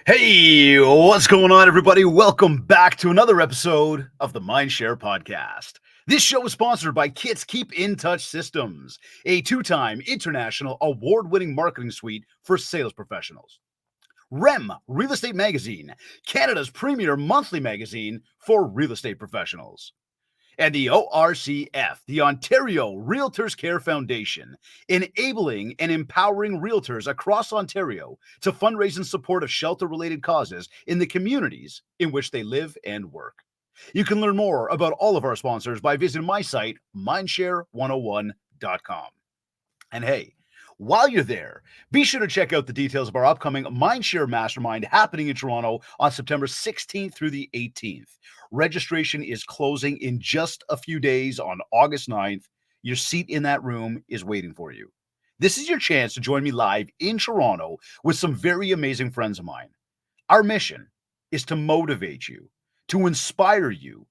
Hey, what's going on, everybody? Welcome back to another episode of the MindShare podcast. This show is sponsored by Kits Keep in Touch Systems, a two-time international award-winning marketing suite for sales professionals. REM Real Estate Magazine, Canada's premier monthly magazine for real estate professionals. And the ORCF, the Ontario REALTORS Care Foundation, enabling and empowering realtors across Ontario to fundraise in support of shelter-related causes in the communities in which they live and work. You can learn more about all of our sponsors by visiting my site, mindshare101.com. And hey, while you're there, be sure to check out the details of our upcoming MindShare Mastermind happening in Toronto on September 16th through the 18th. Registration is closing in just a few days on August 9th. Your seat in that room is waiting for you. This is your chance to join me live in Toronto with some very amazing friends of mine. Our mission is to motivate you, to inspire you,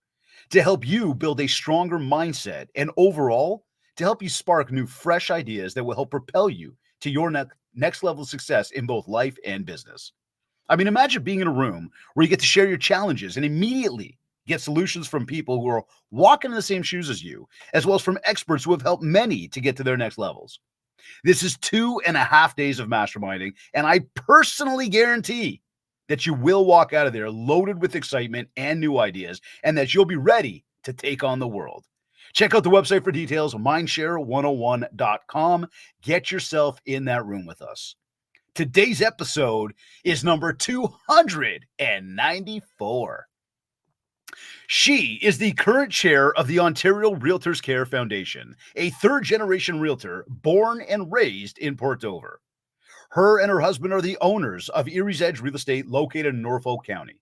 to help you build a stronger mindset, and overall, to help you spark new, fresh ideas that will help propel you to your next level of success in both life and business. I mean, imagine being in a room where you get to share your challenges and immediately get solutions from people who are walking in the same shoes as you, as well as from experts who have helped many to get to their next levels. This is 2.5 days of masterminding, and I personally guarantee that you will walk out of there loaded with excitement and new ideas, and that you'll be ready to take on the world. Check out the website for details, mindshare101.com. Get yourself in that room with us. Today's episode is number 294. She is the current chair of the Ontario REALTORS Care Foundation, a third-generation realtor born and raised in Port Dover. Her and her husband are the owners of Erie's Edge Real Estate located in Norfolk County.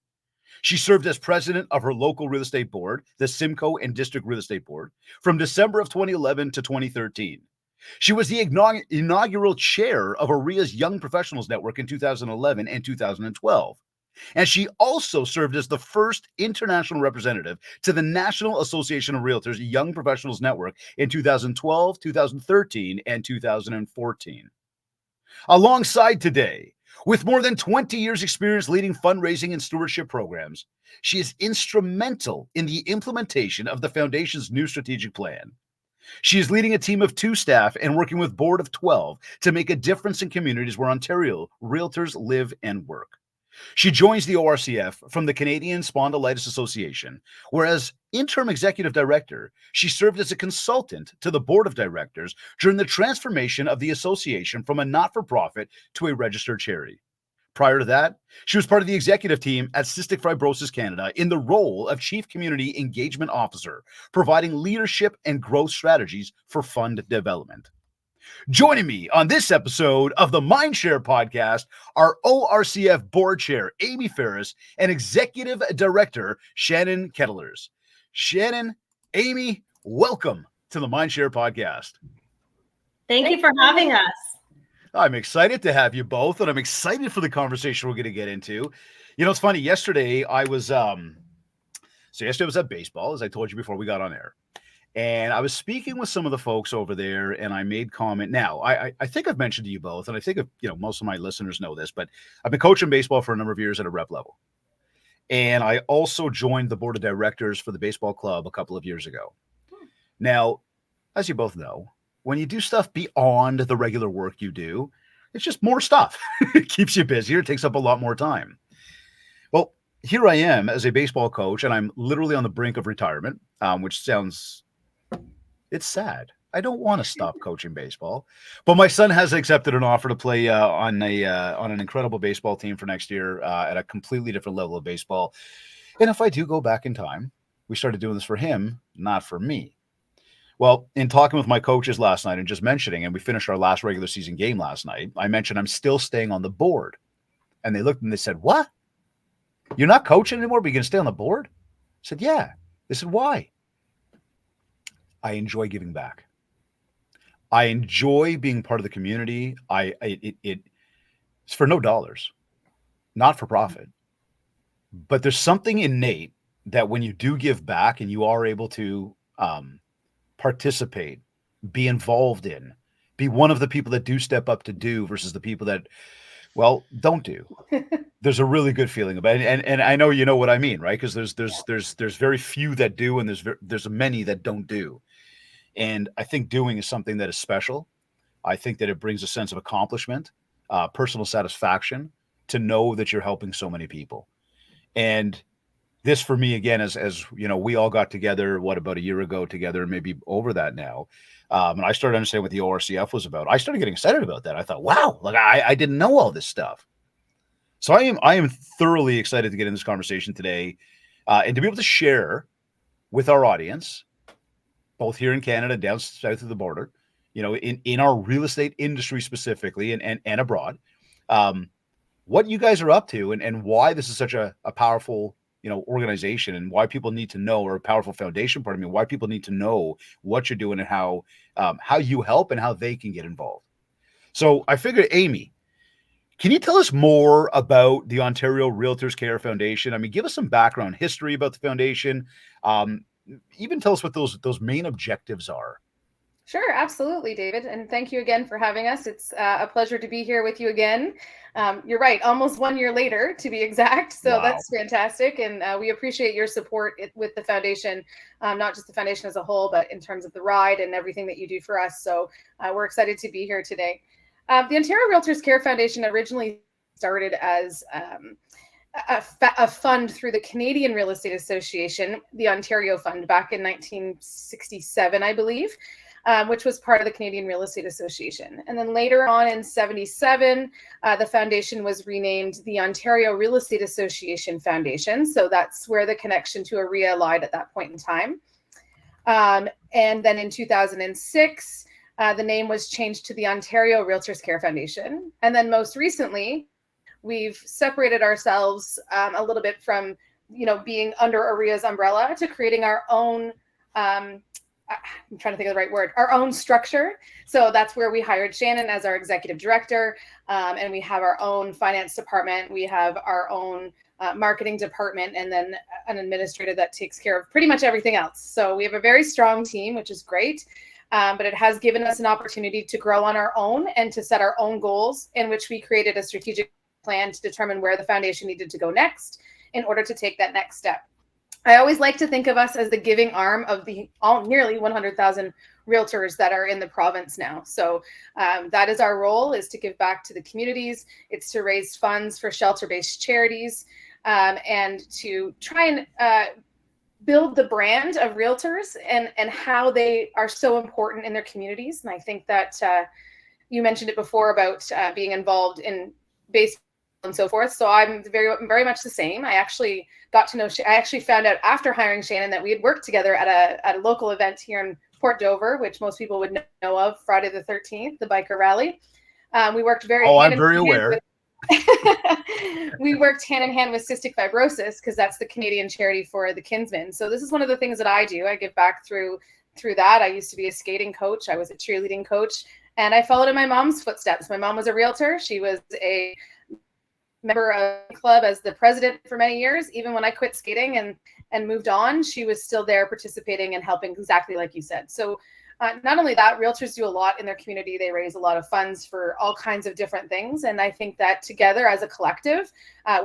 She served as president of her local real estate board, the Simcoe and District Real Estate Board, from December of 2011 to 2013. She was the inaugural chair of OREA's Young Professionals Network in 2011 and 2012. And she also served as the first international representative to the National Association of Realtors Young Professionals Network in 2012, 2013, and 2014. Alongside today, with more than 20 years' experience leading fundraising and stewardship programs, she is instrumental in the implementation of the Foundation's new strategic plan. She is leading a team of 2 staff and working with a board of 12 to make a difference in communities where Ontario realtors live and work. She joins the ORCF from the Canadian Spondylitis Association, where as interim executive director, she served as a consultant to the board of directors during the transformation of the association from a not-for-profit to a registered charity. Prior to that, she was part of the executive team at Cystic Fibrosis Canada in the role of Chief Community Engagement Officer, providing leadership and growth strategies for fund development. Joining me on this episode of the MindShare podcast are ORCF Board Chair Amie Ferris and Executive Director Shannon Kettlers. Shannon, Amie, welcome to the MindShare podcast. Thank you for having us. I'm excited to have you both, and I'm excited for the conversation we're going to get into. You know, it's funny. Yesterday I was at baseball, as I told you before we got on air. And I was speaking with some of the folks over there, and I made comment. Now, I think I've mentioned to you both, and I think most of my listeners know this, but I've been coaching baseball for a number of years at a rep level. And I also joined the board of directors for the baseball club a couple of years ago. Now, as you both know, when you do stuff beyond the regular work you do, it's just more stuff. It keeps you busier. It takes up a lot more time. Well, here I am as a baseball coach, and I'm literally on the brink of retirement, which sounds... it's sad. I don't want to stop coaching baseball, but my son has accepted an offer to play on an incredible baseball team for next year at a completely different level of baseball. And if I do go back in time, we started doing this for him, not for me. Well, in talking with my coaches last night and just mentioning, and we finished our last regular season game last night, I mentioned I'm still staying on the board. And they looked and they said, "What? You're not coaching anymore, but you're going to stay on the board?" I said, "Yeah." They said, "Why?" I enjoy giving back. I enjoy being part of the community. It's for no dollars, not for profit. But there's something innate that when you do give back and you are able to participate, be involved in, be one of the people that do step up to do versus the people that, well, don't do. There's a really good feeling about it, and I know you know what I mean, right? Because there's very few that do, and there's many that don't do. And I think doing is something that is special. I think that it brings a sense of accomplishment, personal satisfaction to know that you're helping so many people. And this for me again, as you know, we all got together about a year ago together, maybe over that now. And I started understanding what the ORCF was about. I started getting excited about that. I thought, wow, like I didn't know all this stuff. So I am thoroughly excited to get in this conversation today, and to be able to share with our audience, both here in Canada, down south of the border, you know, in our real estate industry specifically, and abroad, what you guys are up to, and why this is such a powerful, you know, organization, and why people need to know, or a powerful foundation, pardon me, why people need to know what you're doing and how you help and how they can get involved. So I figured, Amie, can you tell us more about the Ontario REALTORS Care Foundation? I mean, give us some background history about the foundation. Um, Even tell us what those main objectives are. Sure, absolutely, David. And thank you again for having us. It's a pleasure to be here with you again. You're right, almost 1 year later, to be exact. So Wow. that's fantastic. And we appreciate your support with the foundation, not just the foundation as a whole, but in terms of the ride and everything that you do for us. So we're excited to be here today. The Ontario REALTORS Care Foundation originally started as a fund through the Canadian Real Estate Association, the Ontario Fund, back in 1967, I believe. Which was part of the Canadian Real Estate Association. And then later on in 77, the foundation was renamed the Ontario Real Estate Association Foundation. So that's where the connection to OREA lied at that point in time. And then in 2006, the name was changed to the Ontario REALTORS Care Foundation. And then most recently, we've separated ourselves a little bit from, you know, being under OREA's umbrella to creating our own I'm trying to think of the right word, our own structure. So that's where we hired Shannon as our executive director. And we have our own finance department. We have our own marketing department, and then an administrator that takes care of pretty much everything else. So we have a very strong team, which is great. But it has given us an opportunity to grow on our own and to set our own goals, in which we created a strategic plan to determine where the foundation needed to go next in order to take that next step. I always like to think of us as the giving arm of the nearly 100,000 realtors that are in the province now. So that is our role, is to give back to the communities. It's to raise funds for shelter-based charities, and to try and build the brand of realtors and how they are so important in their communities. And I think that you mentioned it before about being involved in baseball and so forth. So I'm very much the same. I actually got to know, I actually found out after hiring Shannon that we had worked together at a local event here in Port Dover, which most people would know of, Friday the 13th, the biker rally. We worked I'm very aware. We worked hand in hand with cystic fibrosis, because that's the Canadian charity for the Kinsmen. So this is one of the things that I do. I give back through that. I used to be a skating coach. I was a cheerleading coach, and I followed in my mom's footsteps. My mom was a realtor. She was a member of the club as the president for many years. Even when I quit skating and moved on, she was still there participating and helping, exactly like you said. So not only that, realtors do a lot in their community. They raise a lot of funds for all kinds of different things. And I think that together as a collective,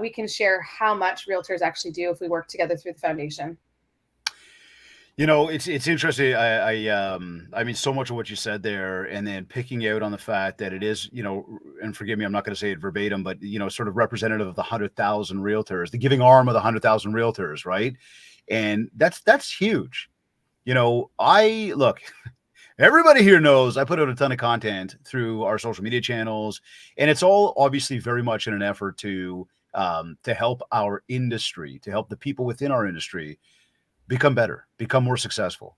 we can share how much realtors actually do if we work together through the foundation. You know, it's interesting. I mean, so much of what you said there, and then picking out on the fact that it is, you know, and forgive me, I'm not going to say it verbatim, but you know, sort of representative of the 100,000 realtors, the giving arm of the 100,000 realtors, right? And that's huge. You know, look. Everybody here knows I put out a ton of content through our social media channels, and it's all obviously very much in an effort to help our industry, to help the people within our industry become better, become more successful.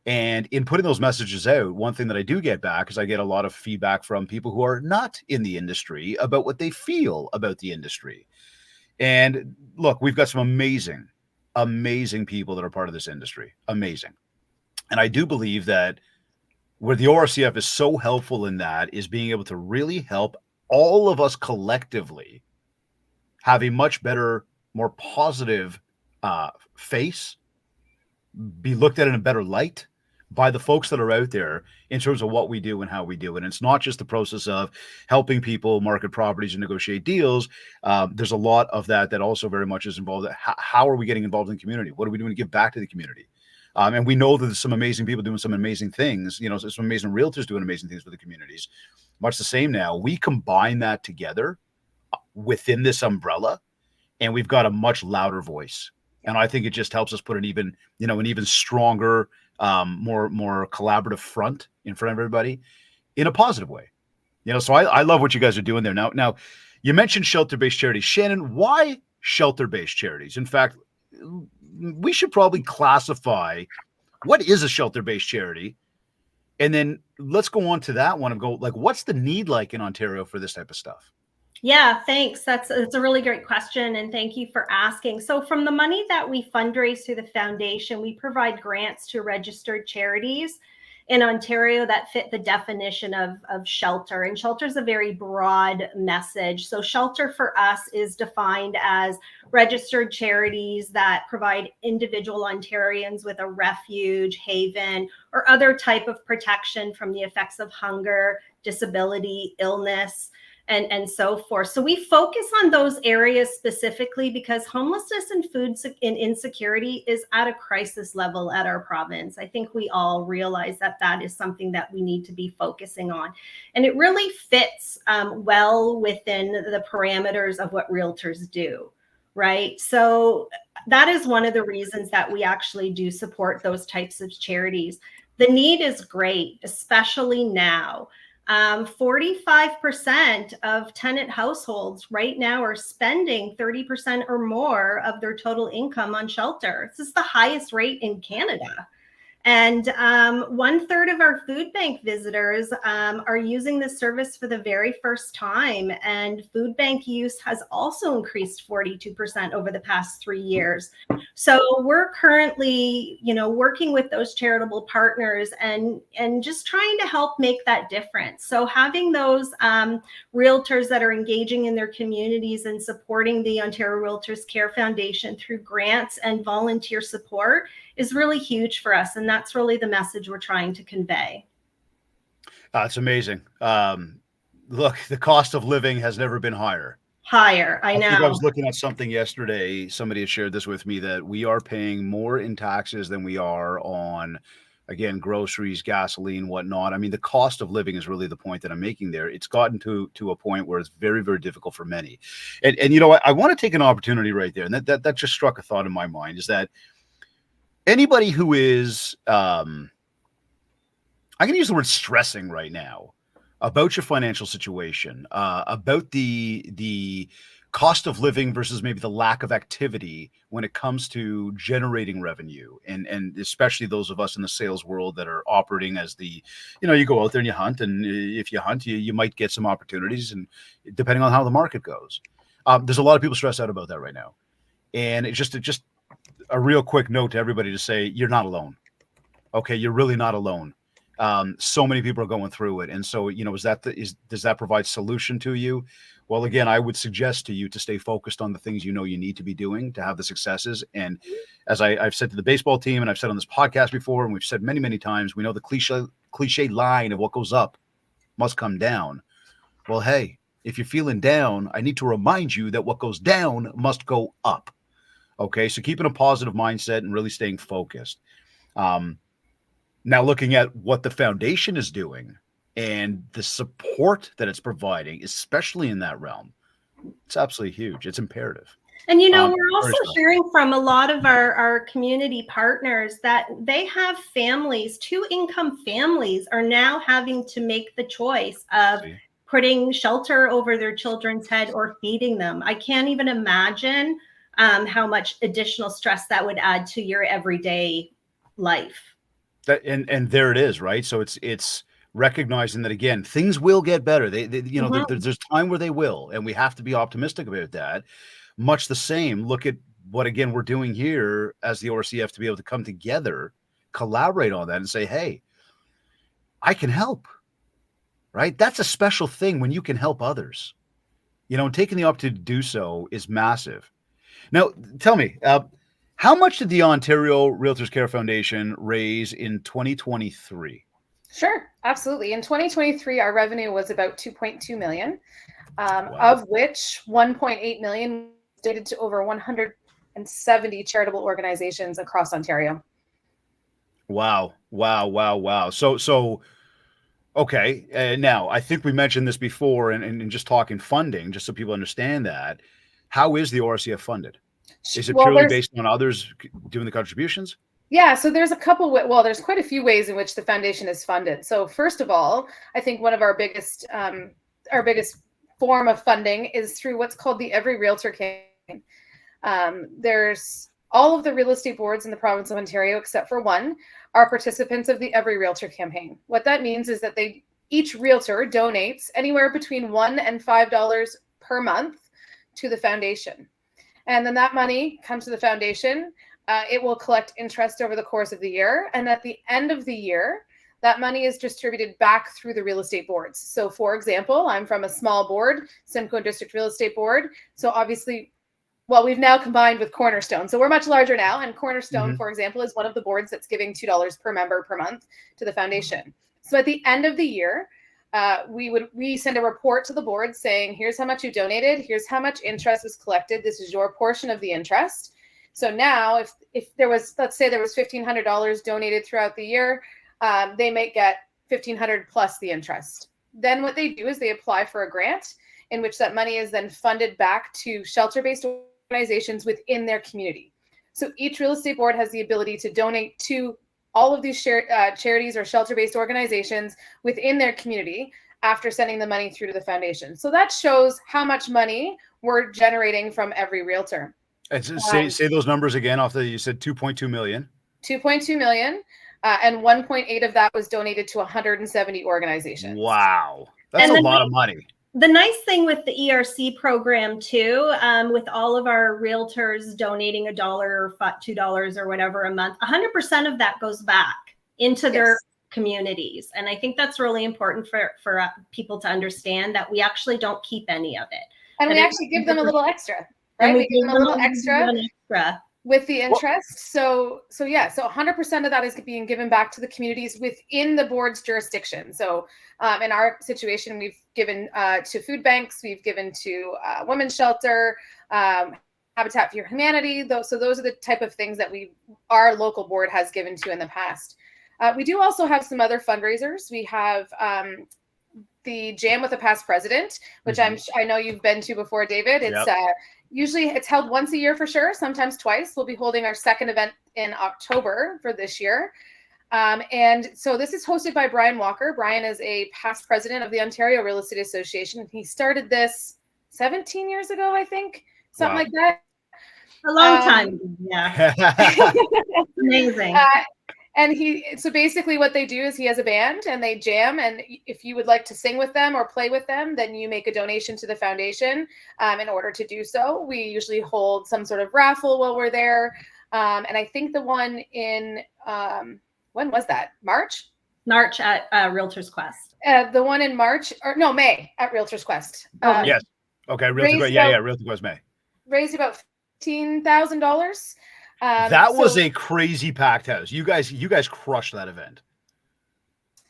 And in putting those messages out, one thing that I do get back is I get a lot of feedback from people who are not in the industry about what they feel about the industry. And look, we've got some amazing, amazing people that are part of this industry. Amazing. And I do believe that where the ORCF is so helpful in that is being able to really help all of us collectively have a much better, more positive face, be looked at in a better light by the folks that are out there in terms of what we do and how we do it. And it's not just the process of helping people market properties and negotiate deals. There's a lot of that also very much is involved. How are we getting involved in the community? What are we doing to give back to the community? And we know that there's some amazing people doing some amazing things, some amazing realtors doing amazing things for the communities. Much the same now. We combine that together within this umbrella, and we've got a much louder voice. And I think it just helps us put an even stronger, more collaborative front in front of everybody in a positive way. So I love what you guys are doing there. Now you mentioned shelter-based charities. Shannon, why shelter-based charities? In fact, we should probably classify what is a shelter-based charity. And then let's go on to that one and go, like, what's the need like in Ontario for this type of stuff? Yeah, thanks. That's a really great question, and thank you for asking. So from the money that we fundraise through the foundation, we provide grants to registered charities in Ontario that fit the definition of shelter. And shelter is a very broad message. So shelter for us is defined as registered charities that provide individual Ontarians with a refuge, haven, or other type of protection from the effects of hunger, disability, illness, and so forth. So we focus on those areas specifically because homelessness and food insecurity is at a crisis level at our province. I think we all realize that is something that we need to be focusing on. And it really fits well within the parameters of what realtors do, right? So that is one of the reasons that we actually do support those types of charities. The need is great, especially now. 45% of tenant households right now are spending 30% or more of their total income on shelter. This is the highest rate in Canada. And 1/3 of our food bank visitors are using this service for the very first time. And food bank use has also increased 42% over the past 3 years. So we're currently, working with those charitable partners and just trying to help make that difference. So having those realtors that are engaging in their communities and supporting the Ontario REALTORS Care Foundation through grants and volunteer support is really huge for us. And that's really the message we're trying to convey. It's amazing. Look, the cost of living has never been higher. I know. think I was looking at something yesterday. Somebody had shared this with me that we are paying more in taxes than we are on, again, groceries, gasoline, whatnot. I mean, the cost of living is really the point that I'm making there. It's gotten to a point where it's very, very difficult for many. And I want to take an opportunity right there. And that just struck a thought in my mind is that anybody who is, I'm going to use the word stressing right now about your financial situation, about the cost of living versus maybe the lack of activity when it comes to generating revenue, and especially those of us in the sales world that are operating as you go out there and you hunt, and if you hunt, you might get some opportunities, and depending on how the market goes, there's a lot of people stressed out about that right now. And it's just a real quick note to everybody to say, you're not alone. Okay, you're really not alone. So many people are going through it. And so, does that provide solution to you? Well, again, I would suggest to you to stay focused on the things you need to be doing to have the successes. And as I've said to the baseball team, and I've said on this podcast before, and we've said many, many times, we know the cliche line of what goes up must come down. Well, hey, if you're feeling down, I need to remind you that what goes down must go up. Okay, so keeping a positive mindset and really staying focused. Now, looking at what the foundation is doing and the support that it's providing, especially in that realm, it's absolutely huge. It's imperative. And, we're also hearing from a lot of our community partners that they have families, 2-income families are now having to make the choice of putting shelter over their children's head or feeding them. I can't even imagine how much additional stress that would add to your everyday life. And there it is, right? So it's recognizing that, again, things will get better. There's time where they will, and we have to be optimistic about that. Much the same, look at what, again, we're doing here as the ORCF to be able to come together, collaborate on that and say, hey, I can help, right? That's a special thing when you can help others, and taking the opportunity to do so is massive. Now, tell me, How much did the Ontario Realtors Care Foundation raise in 2023? Sure, absolutely. In 2023, our revenue was about 2.2 million, Wow. of which 1.8 million was donated to over 170 charitable organizations across Ontario. Wow. Wow. Wow. Wow. Okay. Now, I think we mentioned this before and just talking funding, just so people understand that. How is the ORCF funded? Is it Well, purely based on others doing the contributions? Yeah, so there's a couple, well, there's quite a few ways in which the foundation is funded. So first of all, I think one of our biggest form of funding is through what's called the Every Realtor campaign. There's all of the real estate boards in the province of Ontario, except for one, are participants of the Every Realtor campaign. What that means is that each realtor donates anywhere between $1 and $5 per month to the foundation. And then that money comes to the foundation. It will collect interest over the course of the year. And at the end of the year, that money is distributed back through the real estate boards. So for example, I'm from a small board, Simcoe District Real Estate Board. So obviously, well, we've now combined with Cornerstone. So we're much larger now. And Cornerstone, for example, is one of the boards that's giving $2 per member per month to the foundation. So at the end of the year, we send a report to the board saying, here's how much you donated, here's how much interest was collected, this is your portion of the interest. So now if there was, let's say there was $1,500 donated throughout the year, they might get $1,500 plus the interest. Then what they do is they apply for a grant in which that money is then funded back to shelter-based organizations within their community. So each real estate board has the ability to donate to all of these charities or shelter-based organizations within their community after sending the money through to the foundation. So that shows how much money we're generating from every realtor. And say those numbers again you said 2.2 million. 2.2 million, and 1.8 of that was donated to 170 organizations. Wow. That's a lot of money. The nice thing with the ERC program too, with all of our realtors donating $1 or $2 or whatever a month, 100% of that goes back into their communities. And I think that's really important for people to understand, that we actually don't keep any of it. And we actually give them a little extra, right? We give them a little extra with the interest. So 100% of that is being given back to the communities within the board's jurisdiction. So in our situation, we've given to food banks, we've given to women's shelter, Habitat for Humanity. So those are the type of things that our local board has given to in the past. We do also have some other fundraisers. We have the Jam with a Past President, which I know you've been to before, David. It's usually it's held once a year for sure, sometimes twice. We'll be holding our second event in October for this year. And so this is hosted by Brian Walker. Brian is a past president of the Ontario Real Estate Association. He started this 17 years ago, I think, something like that. A long time. Yeah. Amazing. And so basically what they do is he has a band and they jam. And if you would like to sing with them or play with them, then you make a donation to the foundation. In order to do so, we usually hold some sort of raffle while we're there. And I think the one in, when was that? March at Realtors Quest. The one in May at Realtors Quest. Yes. Okay. Realtors Quest May. Raised about $15,000. That was a crazy packed house. You guys crushed that event.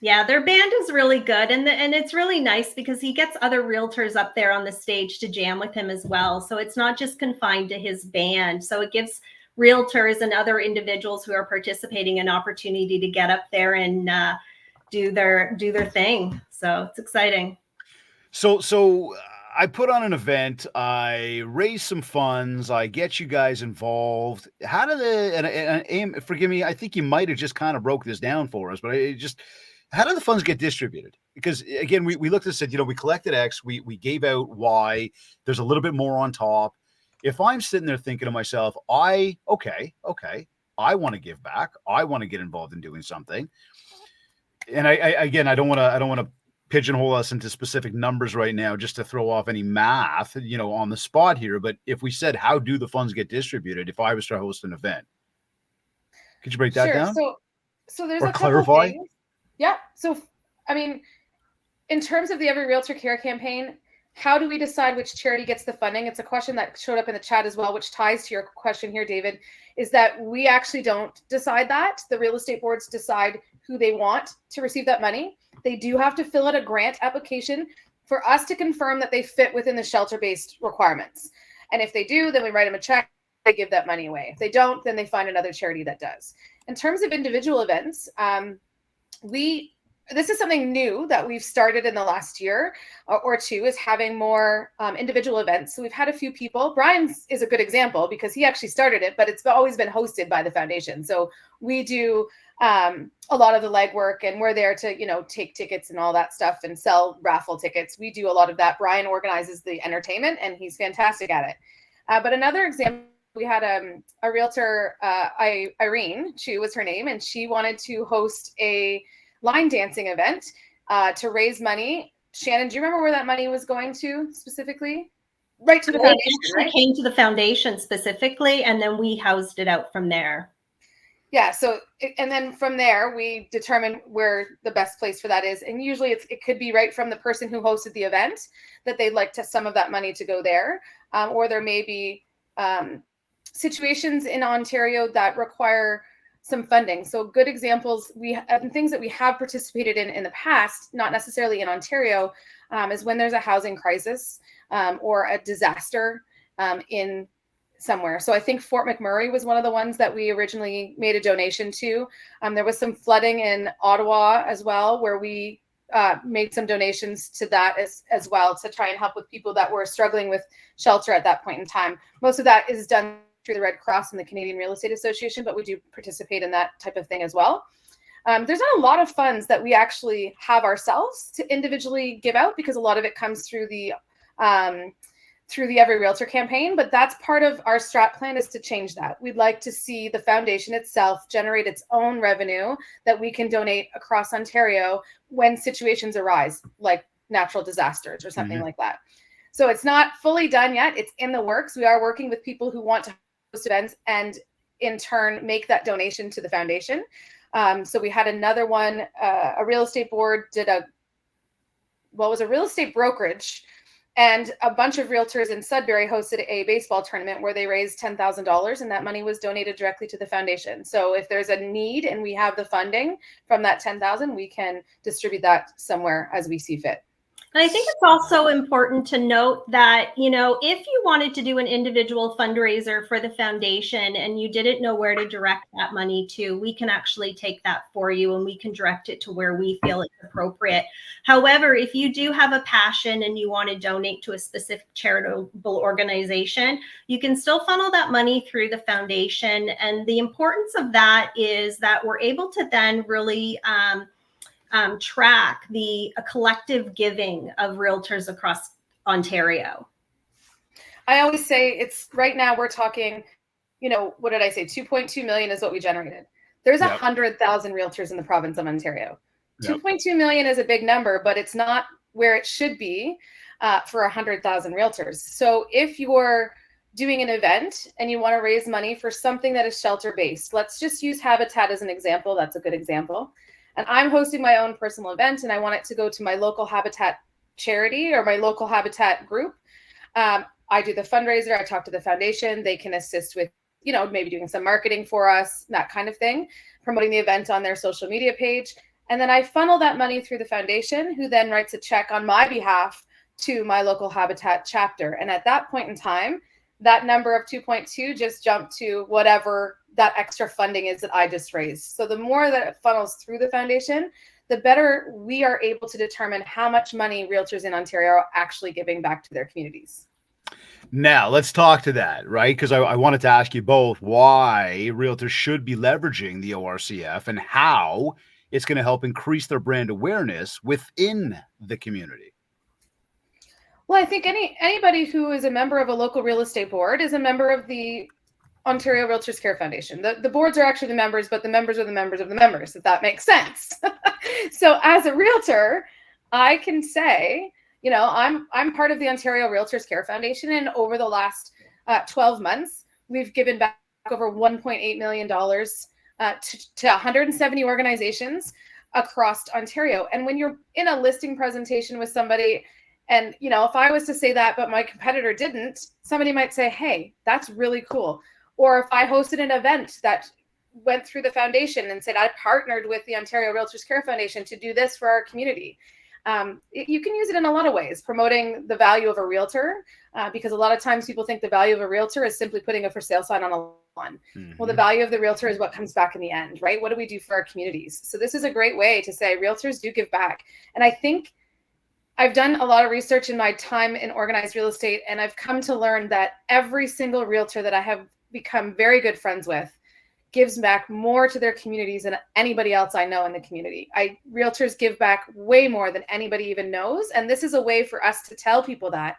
Yeah, their band is really good. And it's really nice because he gets other realtors up there on the stage to jam with him as well. So it's not just confined to his band. So it gives realtors and other individuals who are participating an opportunity to get up there and do their thing. So it's exciting. So I put on an event, I raise some funds, I get you guys involved. How do and forgive me, I think you might have just kind of broke this down for us, but how do the funds get distributed? Because again, we looked and said, we collected X, we gave out Y, there's a little bit more on top. If I'm sitting there thinking to myself, I want to give back, I want to get involved in doing something. And I don't want to pigeonhole us into specific numbers right now just to throw off any math, on the spot here. But if we said, how do the funds get distributed if I was to host an event? Could you break that down? So there's a clarify? Things. Yeah. So, I mean, in terms of the Every Realtor Care campaign, how do we decide which charity gets the funding? It's a question that showed up in the chat as well, which ties to your question here, David, is that we actually don't decide that. The real estate boards decide who they want to receive that money. They do have to fill out a grant application for us to confirm that they fit within the shelter-based requirements. And if they do, then we write them a check, they give that money away. If they don't, then they find another charity that does. In terms of individual events, this is something new that we've started in the last year or two, is having more individual events. So we've had a few people. Brian's is a good example because he actually started it, but it's always been hosted by the foundation. So we do a lot of the legwork, and we're there to, you know, take tickets and all that stuff and sell raffle tickets. We do a lot of that. Brian organizes the entertainment, and he's fantastic at it. But another example, we had a realtor, Irene Chu was her name, and she wanted to host a line dancing event to raise money. Shannon, do you remember where that money was going to specifically? Right to the foundation, right? It came to the foundation specifically, and then we housed it out from there. Yeah, so, and then from there, we determine where the best place for that is. And usually it could be right from the person who hosted the event that they'd like to some of that money to go there. Or there may be situations in Ontario that require some funding. So good examples, things that we have participated in the past, not necessarily in Ontario, is when there's a housing crisis or a disaster in somewhere. So I think Fort McMurray was one of the ones that we originally made a donation to. There was some flooding in Ottawa as well, where we made some donations to that as well, to try and help with people that were struggling with shelter at that point in time. Most of that is done through the Red Cross and the Canadian Real Estate Association, but we do participate in that type of thing as well. There's not a lot of funds that we actually have ourselves to individually give out, because a lot of it comes through the Every Realtor campaign, but that's part of our strat plan, is to change that. We'd like to see the foundation itself generate its own revenue that we can donate across Ontario when situations arise, like natural disasters or something like that. So it's not fully done yet. It's in the works. We are working with people who want to host events and in turn make that donation to the foundation. So we had another one, a real estate board did a real estate brokerage, and a bunch of realtors in Sudbury hosted a baseball tournament where they raised $10,000, and that money was donated directly to the foundation. So if there's a need and we have the funding from that $10,000, we can distribute that somewhere as we see fit. And I think it's also important to note that, you know, if you wanted to do an individual fundraiser for the foundation and you didn't know where to direct that money to, we can actually take that for you and we can direct it to where we feel it's appropriate. However, if you do have a passion and you want to donate to a specific charitable organization, you can still funnel that money through the foundation. And the importance of that is that we're able to then really track the collective giving of realtors across Ontario. I always say it's right now we're talking, you know, what did I say? 2.2 million is what we generated. There's 100,000 realtors in the province of Ontario. 2.2 million is a big number, but it's not where it should be for 100,000 realtors. So if you're doing an event and you want to raise money for something that is shelter-based, let's just use Habitat as an example. That's a good example. And I'm hosting my own personal event and I want it to go to my local Habitat charity or my local Habitat group. I do the fundraiser. I talk to the foundation. They can assist with, you know, maybe doing some marketing for us, that kind of thing, promoting the event on their social media page. And then I funnel that money through the foundation, who then writes a check on my behalf to my local Habitat chapter. And at that point in time, that number of 2.2 just jumped to whatever that extra funding is that I just raised. So the more that it funnels through the foundation, the better we are able to determine how much money realtors in Ontario are actually giving back to their communities. Now, let's talk to that, right? Because I wanted to ask you both why realtors should be leveraging the ORCF and how it's going to help increase their brand awareness within the community. Well, I think anybody who is a member of a local real estate board is a member of the Ontario REALTORS Care Foundation. The boards are actually the members, but the members are the members of the members, if that makes sense. So as a realtor, I can say, you know, I'm part of the Ontario REALTORS Care Foundation, and over the last 12 months, we've given back over $1.8 million to 170 organizations across Ontario. And when you're in a listing presentation with somebody And, you know, if I was to say that, but my competitor didn't, somebody might say, hey, that's really cool. Or if I hosted an event that went through the foundation and said, I partnered with the Ontario REALTORS Care Foundation to do this for our community. You can use it in a lot of ways, promoting the value of a realtor, because a lot of times people think the value of a realtor is simply putting a for sale sign on a lawn. Mm-hmm. Well, the value of the realtor is what comes back in the end, right? What do we do for our communities? So this is a great way to say realtors do give back. And I think I've done a lot of research in my time in organized real estate, and I've come to learn that every single realtor that I have become very good friends with gives back more to their communities than anybody else I know in the community. Realtors give back way more than anybody even knows. And this is a way for us to tell people that.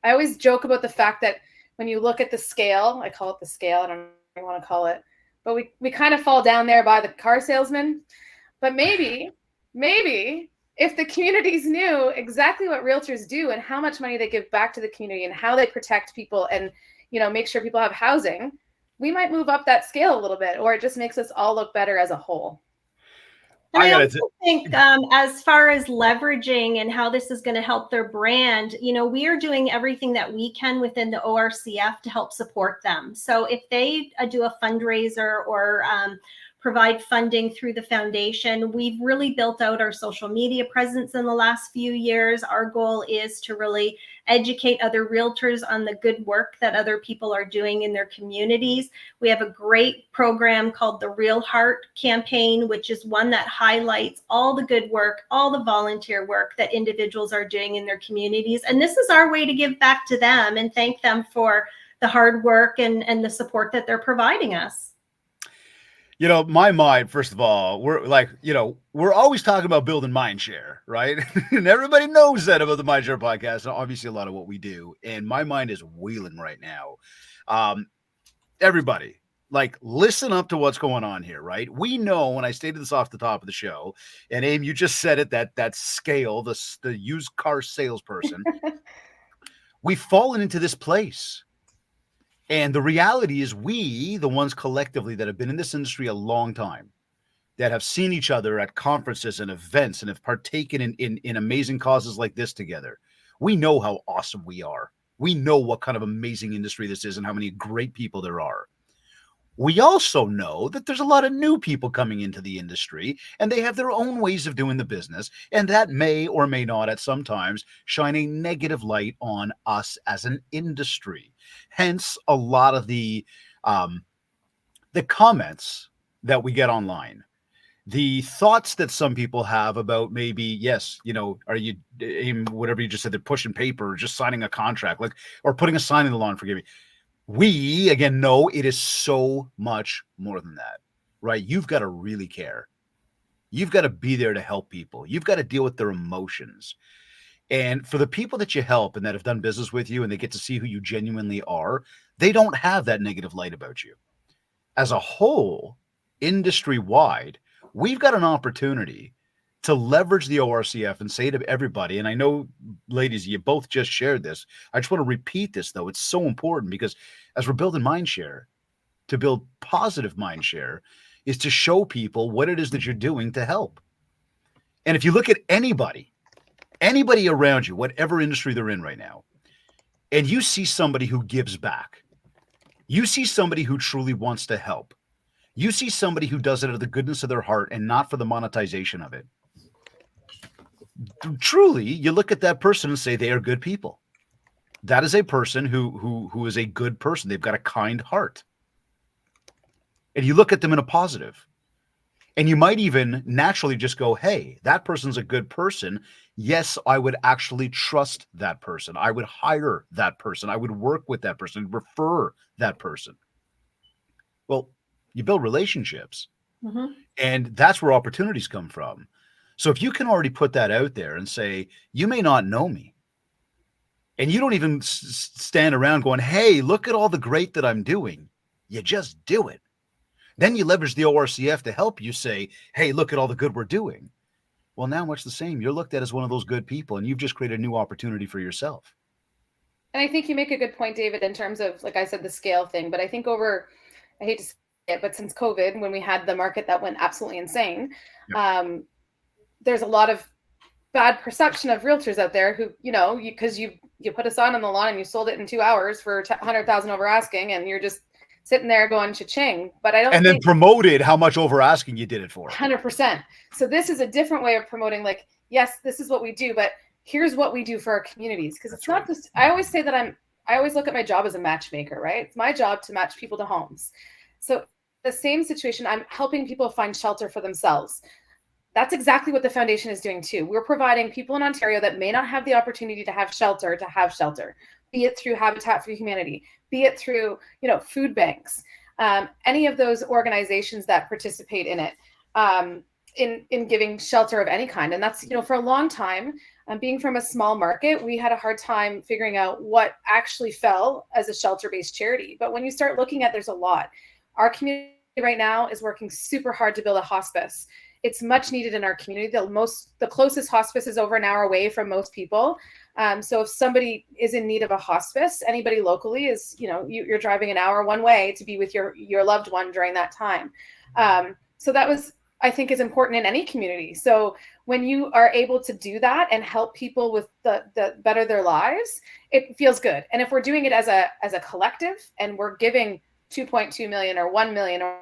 I always joke about the fact that when you look at the scale, I call it the scale, I don't know what you want to call it, but we kind of fall down there by the car salesman. But maybe if the communities knew exactly what realtors do and how much money they give back to the community and how they protect people and, you know, make sure people have housing, we might move up that scale a little bit, or it just makes us all look better as a whole. And I also think as far as leveraging and how this is going to help their brand, you know, we are doing everything that we can within the ORCF to help support them. So if they do a fundraiser or provide funding through the foundation, we've really built out our social media presence in the last few years. Our goal is to really educate other realtors on the good work that other people are doing in their communities. We have a great program called the Real Heart campaign, which is one that highlights all the good work, all the volunteer work that individuals are doing in their communities. And this is our way to give back to them and thank them for the hard work and the support that they're providing us. You know, my mind, first of all, we're like, you know, we're always talking about building MindShare, right? And everybody knows that about the MindShare podcast, and obviously a lot of what we do. And my mind is wheeling right now. Everybody, like, listen up to what's going on here, right? We know, when I stated this off the top of the show, and Aim, you just said it, that scale, the used car salesperson, we've fallen into this place. And the reality is we, the ones collectively that have been in this industry a long time, that have seen each other at conferences and events and have partaken in amazing causes like this together, we know how awesome we are. We know what kind of amazing industry this is and how many great people there are. We also know that there's a lot of new people coming into the industry, and they have their own ways of doing the business, and that may or may not at some times shine a negative light on us as an industry. Hence, a lot of the comments that we get online, the thoughts that some people have about maybe, yes, you know, are you, whatever you just said, they're pushing paper or just signing a contract, like, or putting a sign in the lawn, forgive me. We, again, know it is so much more than that, right? You've got to really care. You've got to be there to help people. You've got to deal with their emotions. And for the people that you help and that have done business with you and they get to see who you genuinely are, they don't have that negative light about you. As a whole, industry-wide, we've got an opportunity to leverage the ORCF and say to everybody, and I know, ladies, you both just shared this. I just want to repeat this, though. It's so important because as we're building MindShare, to build positive MindShare is to show people what it is that you're doing to help. And if you look at anybody around you, whatever industry they're in right now, and you see somebody who gives back, you see somebody who truly wants to help, you see somebody who does it out of the goodness of their heart and not for the monetization of it, truly, you look at that person and say they are good people. That is a person who is a good person. They've got a kind heart. And you look at them in a positive. And you might even naturally just go, hey, that person's a good person. Yes, I would actually trust that person. I would hire that person. I would work with that person, refer that person. Well, you build relationships. Mm-hmm. And that's where opportunities come from. So if you can already put that out there and say, you may not know me, and you don't even stand around going, hey, look at all the great that I'm doing. You just do it. Then you leverage the ORCF to help you say, hey, look at all the good we're doing. Well, now much the same. You're looked at as one of those good people, and you've just created a new opportunity for yourself. And I think you make a good point, David, in terms of, like I said, the scale thing. But I think I hate to say it, but since COVID, when we had the market that went absolutely insane, there's a lot of bad perception of realtors out there who, because you put a sign on the lawn and you sold it in 2 hours for 100,000 over asking, and you're just sitting there going cha-ching. But I don't and then promoted how much over asking you did it for. 100%. So this is a different way of promoting, like, yes, this is what we do, but here's what we do for our communities. Because it's not just, I always say that I always look at my job as a matchmaker, right? It's my job to match people to homes. So the same situation, I'm helping people find shelter for themselves. That's exactly what the foundation is doing too. We're providing people in Ontario that may not have the opportunity to have shelter, be it through Habitat for Humanity, be it through, food banks, any of those organizations that participate in it, in giving shelter of any kind. And that's, for a long time, being from a small market, we had a hard time figuring out what actually fell as a shelter-based charity. But when you start looking at, there's a lot. Our community right now is working super hard to build a hospice. It's much needed in our community. The closest hospice is over an hour away from most people. So if somebody is in need of a hospice, anybody locally is, you're driving an hour one way to be with your loved one during that time. So that was, I think, is important in any community. So when you are able to do that and help people with the better their lives, it feels good. And if we're doing it as a collective and we're giving 2.2 million or 1 million, or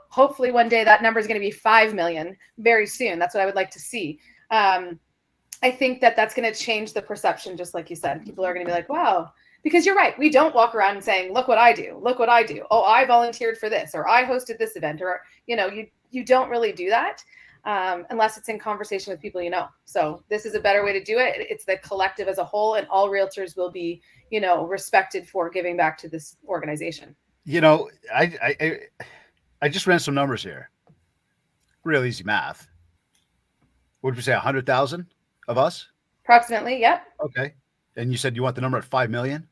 hopefully one day that number is going to be 5 million very soon. That's what I would like to see. I think that that's going to change the perception, just like you said. People are going to be like, wow, because you're right. We don't walk around saying, look what I do. Look what I do. Oh, I volunteered for this, or I hosted this event, or, you don't really do that unless it's in conversation with people, So this is a better way to do it. It's the collective as a whole, and all realtors will be, respected for giving back to this organization. I just ran some numbers here. Real easy math. What would you say, 100,000 of us? Approximately, yep. Okay. And you said you want the number at 5 million?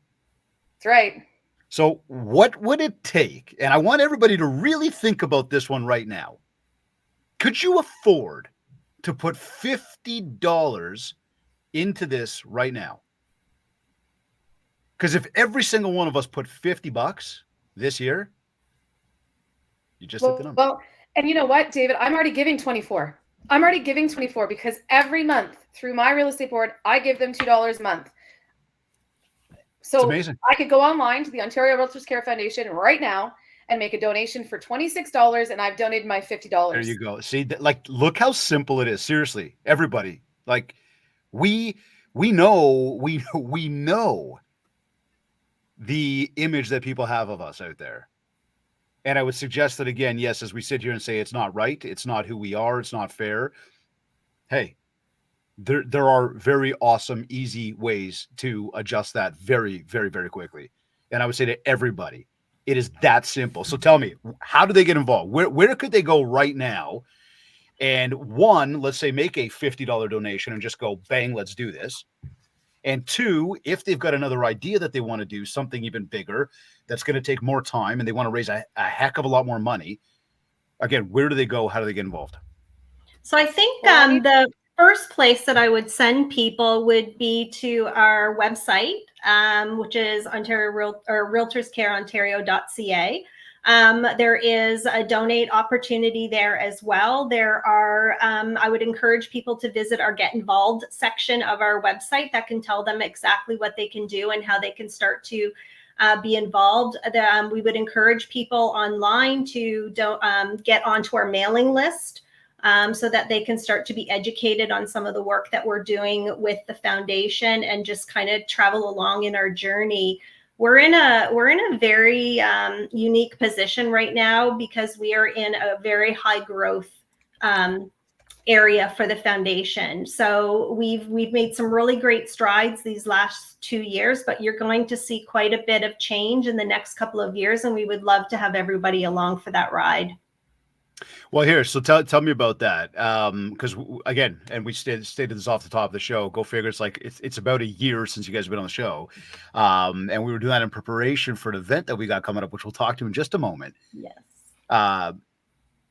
That's right. So what would it take? And I want everybody to really think about this one right now. Could you afford to put $50 into this right now? Because if every single one of us put $50 this year, you just hit the number. Well, and you know what, David? I'm already giving 24. I'm already giving 24 because every month through my real estate board, I give them $2 a month. So amazing. I could go online to the Ontario REALTORS Care Foundation right now and make a donation for $26, and I've donated my $50. There you go. See, look how simple it is. Seriously, everybody. Like, we know the image that people have of us out there. And I would suggest that, again, yes, as we sit here and say it's not right, it's not who we are, it's not fair. Hey, there are very awesome, easy ways to adjust that very, very, very quickly. And I would say to everybody, it is that simple. So tell me, how do they get involved? Where could they go right now? And one, let's say, make a $50 donation and just go, bang, let's do this. And two, if they've got another idea that they want to do something even bigger, that's going to take more time and they want to raise a heck of a lot more money, again, where do they go? How do they get involved? So I think the first place that I would send people would be to our website, which is REALTORSCareOntario.ca. There is a donate opportunity there as well. There are, I would encourage people to visit our Get Involved section of our website that can tell them exactly what they can do and how they can start to be involved. We would encourage people online to get onto our mailing list so that they can start to be educated on some of the work that we're doing with the foundation and just kind of travel along in our journey. We're in a very unique position right now because we are in a very high growth area for the foundation. So we've made some really great strides these last 2 years, but you're going to see quite a bit of change in the next couple of years, and we would love to have everybody along for that ride. Well, here, so tell me about that. Because again, and we stated this off the top of the show, go figure, it's about a year since you guys have been on the show. And we were doing that in preparation for an event that we got coming up, which we'll talk to in just a moment. Yes.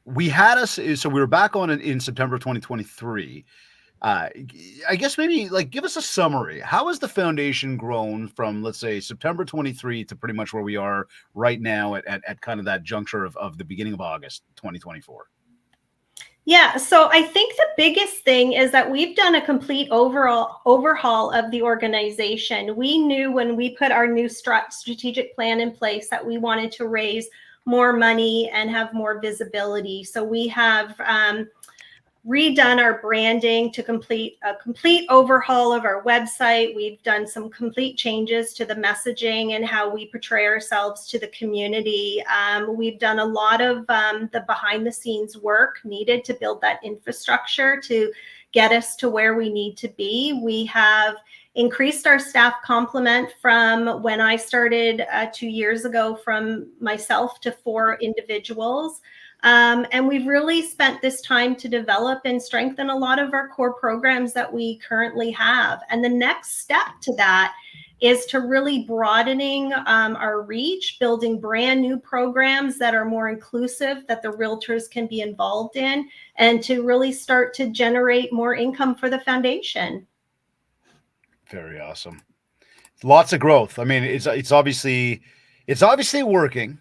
We had so we were back on in September of 2023. I guess maybe give us a summary. How has the foundation grown from, let's say, September 23 to pretty much where we are right now at kind of that juncture of the beginning of August 2024? Yeah, so I think the biggest thing is that we've done a complete overhaul of the organization. We knew when we put our new strategic plan in place that we wanted to raise more money and have more visibility. So we have redone our branding to complete a complete overhaul of our website. We've done some complete changes to the messaging and how we portray ourselves to the community. We've done a lot of the behind the scenes work needed to build that infrastructure to get us to where we need to be. We have increased our staff complement from when I started 2 years ago from myself to 4 individuals. And we've really spent this time to develop and strengthen a lot of our core programs that we currently have. And the next step to that is to really broadening our reach, building brand new programs that are more inclusive, that the realtors can be involved in, and to really start to generate more income for the foundation. Very awesome. Lots of growth. I mean, it's obviously working.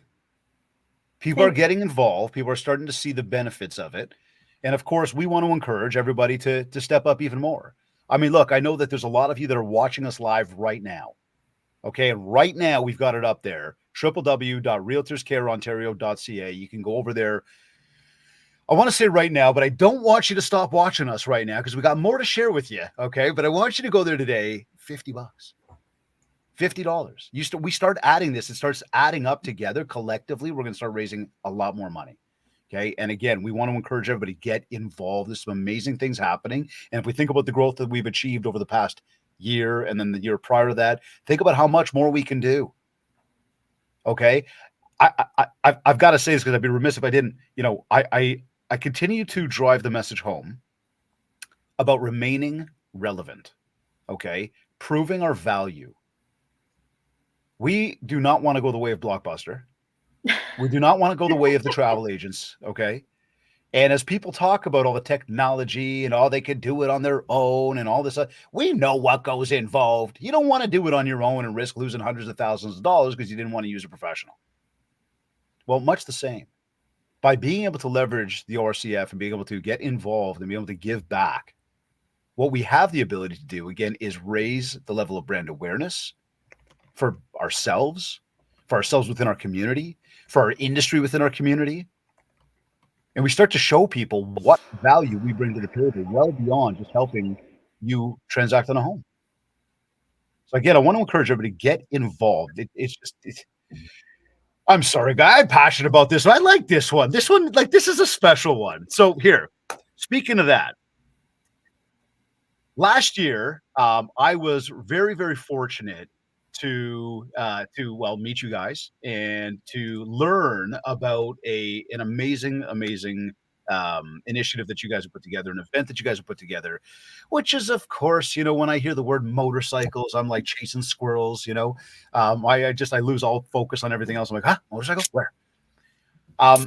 People are getting involved. People are starting to see the benefits of it. And of course, we want to encourage everybody to step up even more. I mean, look, I know that there's a lot of you that are watching us live right now. Okay. And right now we've got it up there, www.realtorscareontario.ca. You can go over there. I want to say right now, but I don't want you to stop watching us right now because we got more to share with you. Okay. But I want you to go there today, $50. $50. We start adding this. It starts adding up together collectively. We're going to start raising a lot more money. Okay. And again, we want to encourage everybody to get involved. There's some amazing things happening. And if we think about the growth that we've achieved over the past year and then the year prior to that, think about how much more we can do. Okay. I've got to say this because I'd be remiss if I didn't. I continue to drive the message home about remaining relevant. Okay. Proving our value. We do not want to go the way of Blockbuster. We do not want to go the way of the travel agents, okay? And as people talk about all the technology and all they could do it on their own and all this, we know what goes involved. You don't want to do it on your own and risk losing hundreds of thousands of dollars because you didn't want to use a professional. Well, much the same. By being able to leverage the ORCF and being able to get involved and be able to give back, what we have the ability to do, again, is raise the level of brand awareness for ourselves within our community, for our industry within our community. And we start to show people what value we bring to the table well beyond just helping you transact on a home. So again, I want to encourage everybody to get involved. I'm sorry, guy. I'm passionate about this. I like this one. This is a special one. So here, speaking of that, last year, I was very, very fortunate to meet you guys and to learn about an amazing initiative that you guys have put together, an event that you guys have put together, which is, of course, when I hear the word motorcycles, I'm like chasing squirrels. I lose all focus on everything else. I'm like, motorcycle, where? I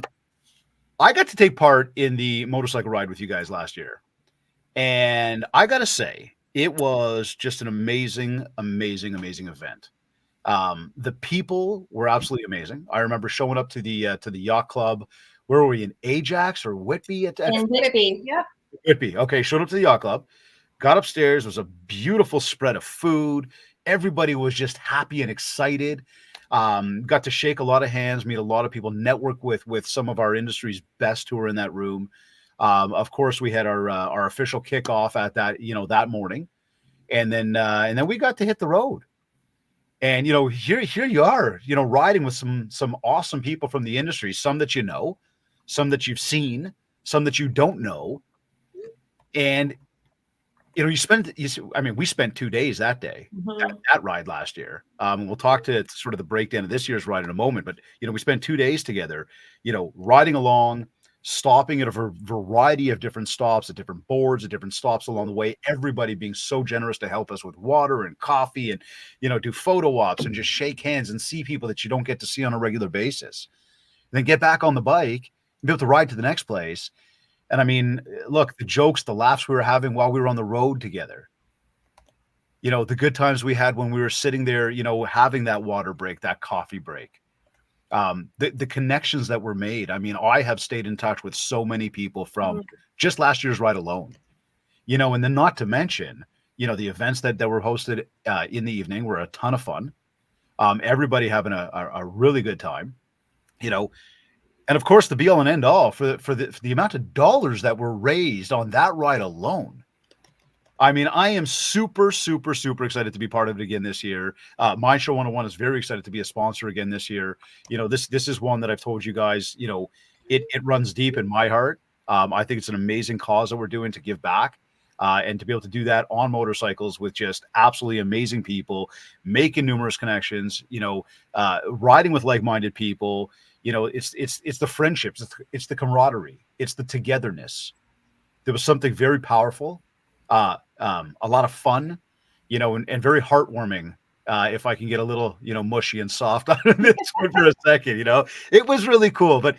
got to take part in the motorcycle ride with you guys last year, and I gotta say, it was just an amazing event. The people were absolutely amazing. I remember showing up to the yacht club. Where were we, in Ajax or Whitby? In Whitby, yeah. Whitby. Okay, showed up to the yacht club, got upstairs. It was a beautiful spread of food. Everybody was just happy and excited. Got to shake a lot of hands, meet a lot of people, network with some of our industry's best who were in that room. Of course, we had our official kickoff at that morning, and then we got to hit the road. And here you are, riding with some awesome people from the industry, some that you know, some that you've seen, some that you don't know, and we spent 2 days that day, that ride last year. And we'll talk to sort of the breakdown of this year's ride in a moment, but we spent 2 days together, riding along, stopping at a variety of different stops, at different boards, at different stops along the way, everybody being so generous to help us with water and coffee and, do photo ops and just shake hands and see people that you don't get to see on a regular basis. And then get back on the bike and be able to ride to the next place. And I mean, look, the jokes, the laughs we were having while we were on the road together, the good times we had when we were sitting there, having that water break, that coffee break. the connections that were made. I mean, I have stayed in touch with so many people from just last year's ride alone, and then not to mention, the events that were hosted in the evening were a ton of fun. Everybody having a really good time, and of course the be all and end all for the amount of dollars that were raised on that ride alone. I mean, I am super, super, super excited to be part of it again this year. MindShare 101 is very excited to be a sponsor again this year. This is one that I've told you guys, it runs deep in my heart. I think it's an amazing cause that we're doing to give back. And to be able to do that on motorcycles with just absolutely amazing people, making numerous connections, riding with like-minded people, it's the friendships, it's the camaraderie, it's the togetherness. There was something very powerful, a lot of fun, and very heartwarming. If I can get a little, mushy and soft on this one for a second, it was really cool. But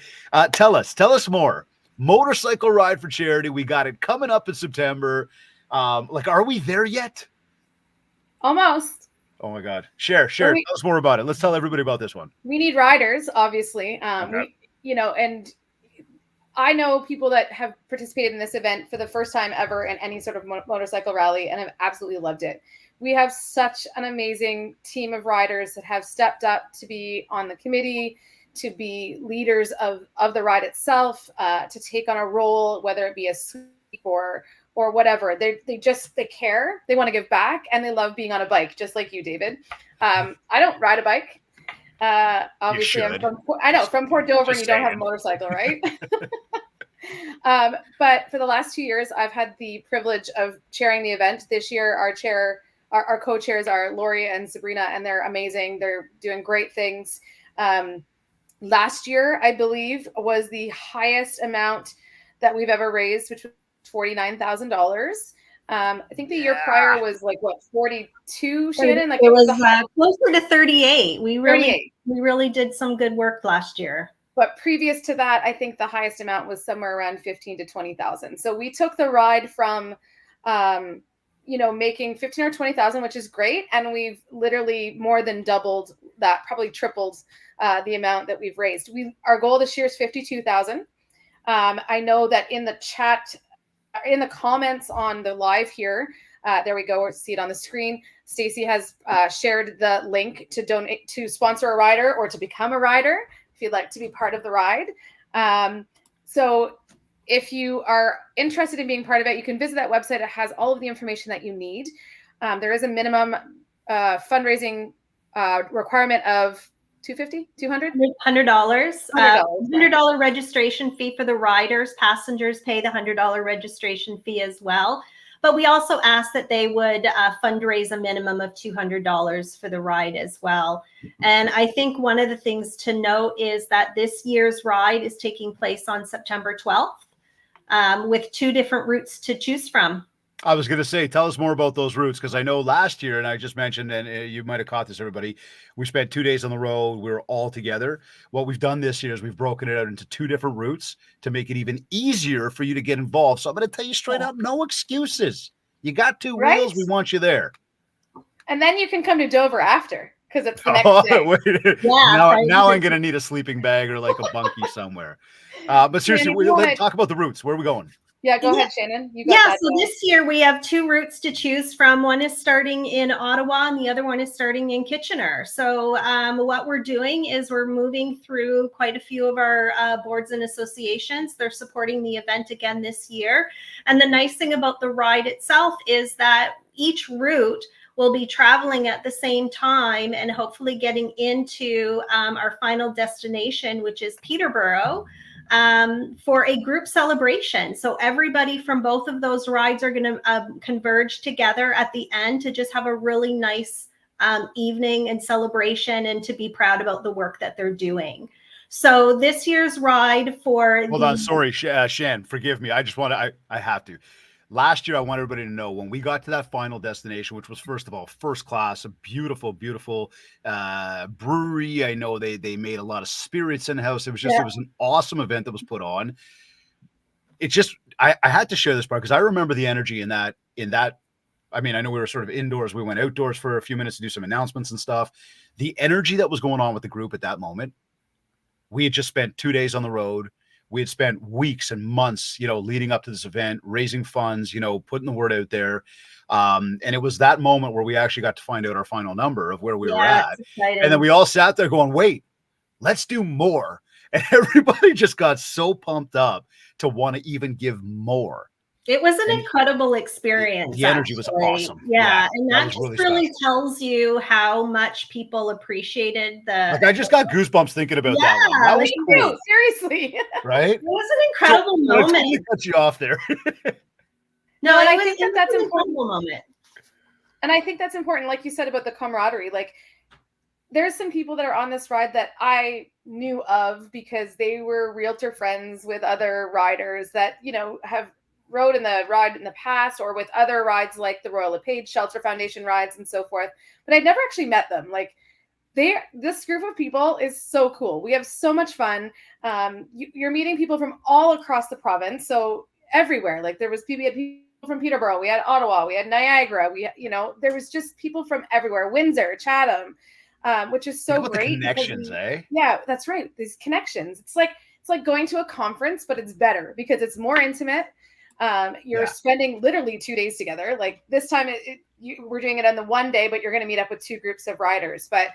tell us more. Motorcycle Ride for Charity. We got it coming up in September. Are we there yet? Almost. Oh my God. Share. Tell us more about it. Let's tell everybody about this one. We need riders, obviously. Okay. And I know people that have participated in this event for the first time ever in any sort of motorcycle rally and have absolutely loved it. We have such an amazing team of riders that have stepped up to be on the committee, to be leaders of the ride itself, to take on a role, whether it be a sweep or whatever. They care. They want to give back, and they love being on a bike, just like you, David. I don't ride a bike. Obviously, I'm from Port Dover, and you don't have a motorcycle, right? But for the last 2 years, I've had the privilege of chairing the event. This year, our co-chairs are Lori and Sabrina, and they're amazing. They're doing great things. Last year, I believe, was the highest amount that we've ever raised, which was $49,000. I think the year prior was 42, Shannon? It was closer to 38. We really did some good work last year. But previous to that, I think the highest amount was somewhere around 15 to 20,000. So we took the ride from, making 15 or 20,000, which is great. And we've literally more than doubled that, probably tripled the amount that we've raised. Our goal this year is 52,000. I know that in the chat, in the comments on the live here, there we go. See it on the screen. Stacy has shared the link to donate, to sponsor a rider, or to become a rider if you'd like to be part of the ride. So if you are interested in being part of it, you can visit that website. It has all of the information that you need. There is a minimum fundraising requirement of $250, $200? $100. $100 registration fee for the riders. Passengers pay the $100 registration fee as well. But we also asked that they would fundraise a minimum of $200 for the ride as well. And I think one of the things to note is that this year's ride is taking place on September 12th with 2 different routes to choose from. I was going to say, tell us more about those routes, because I know last year, and I just mentioned, and you might have caught this, everybody, we spent 2 days on the road. We were all together. What we've done this year is we've broken it out into 2 different routes to make it even easier for you to get involved. So I'm going to tell you straight up, no excuses. You got 2 wheels. We want you there. And then you can come to Dover after, because it's the next day. Now I'm going to need a sleeping bag or like a bunkie somewhere. But seriously, let's talk about the routes. Where are we going? Yeah, go ahead, Shannon. So this year we have 2 routes to choose from. One is starting in Ottawa and the other one is starting in Kitchener. So what we're doing is we're moving through quite a few of our boards and associations. They're supporting the event again this year. And the nice thing about the ride itself is that each route will be traveling at the same time and hopefully getting into our final destination, which is Peterborough, for a group celebration. So everybody from both of those rides are going to converge together at the end to just have a really nice evening and celebration, and to be proud about the work that they're doing. So this year's ride for Hold on, sorry, Shan, forgive me. I have to. Last year, I want everybody to know, when we got to that final destination, which was, first of all, first class, a beautiful, beautiful brewery. I know they made a lot of spirits in house. It was an awesome event that was put on. I had to share this part because I remember the energy in that. I mean, I know we were sort of indoors. We went outdoors for a few minutes to do some announcements and stuff. The energy that was going on with the group at that moment we had just spent 2 days on the road. We had spent weeks and months, leading up to this event, raising funds, putting the word out there. And it was that moment where we actually got to find out our final number of where we were Yeah, at. it's exciting. And then we all sat there going, wait, let's do more. And everybody just got so pumped up to want to even give more. It was an And incredible experience. the energy was actually. awesome. Yeah, and that was just really really special. tells you how much people appreciated the. Like, I just got goosebumps thinking about that one. That was Me cool, too, seriously. right? It was an incredible I moment. totally cut you off there. No, and it I was, think it was that's an important. incredible moment. And I think that's important, like you said about the camaraderie. Like, there's some people that are on this ride that I knew of because they were realtor friends with other riders that, have rode in the ride in the past, or with other rides like the Royal LePage Shelter Foundation rides and so forth. But I'd never actually met them. Like, this group of people is so cool. We have so much fun. You're meeting people from all across the province. So everywhere, like we had people from Peterborough, we had Ottawa, we had Niagara, there was just people from everywhere, Windsor, Chatham, which is so great. Connections, Yeah, that's right. These connections. It's like going to a conference, but it's better because it's more intimate. You're spending literally 2 days together. Like this time, we're doing it on the one day, but you're going to meet up with two groups of riders. But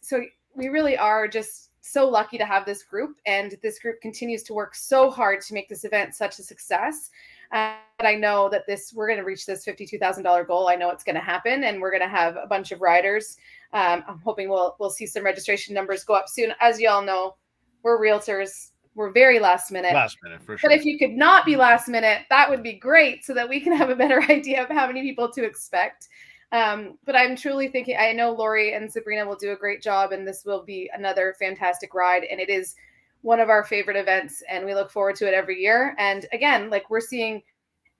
so we really are just so lucky to have this group, and this group continues to work so hard to make this event such a success. But I know that we're going to reach this $52,000 goal. I know it's going to happen, and we're going to have a bunch of riders. I'm hoping we'll see some registration numbers go up soon. As you all know, we're realtors. We're very last minute. Last minute, for sure. But if you could not be last minute, that would be great, so that we can have a better idea of how many people to expect. But I'm truly thinking, I know Lori and Sabrina will do a great job, and this will be another fantastic ride. And it is one of our favorite events, and we look forward to it every year. And again, like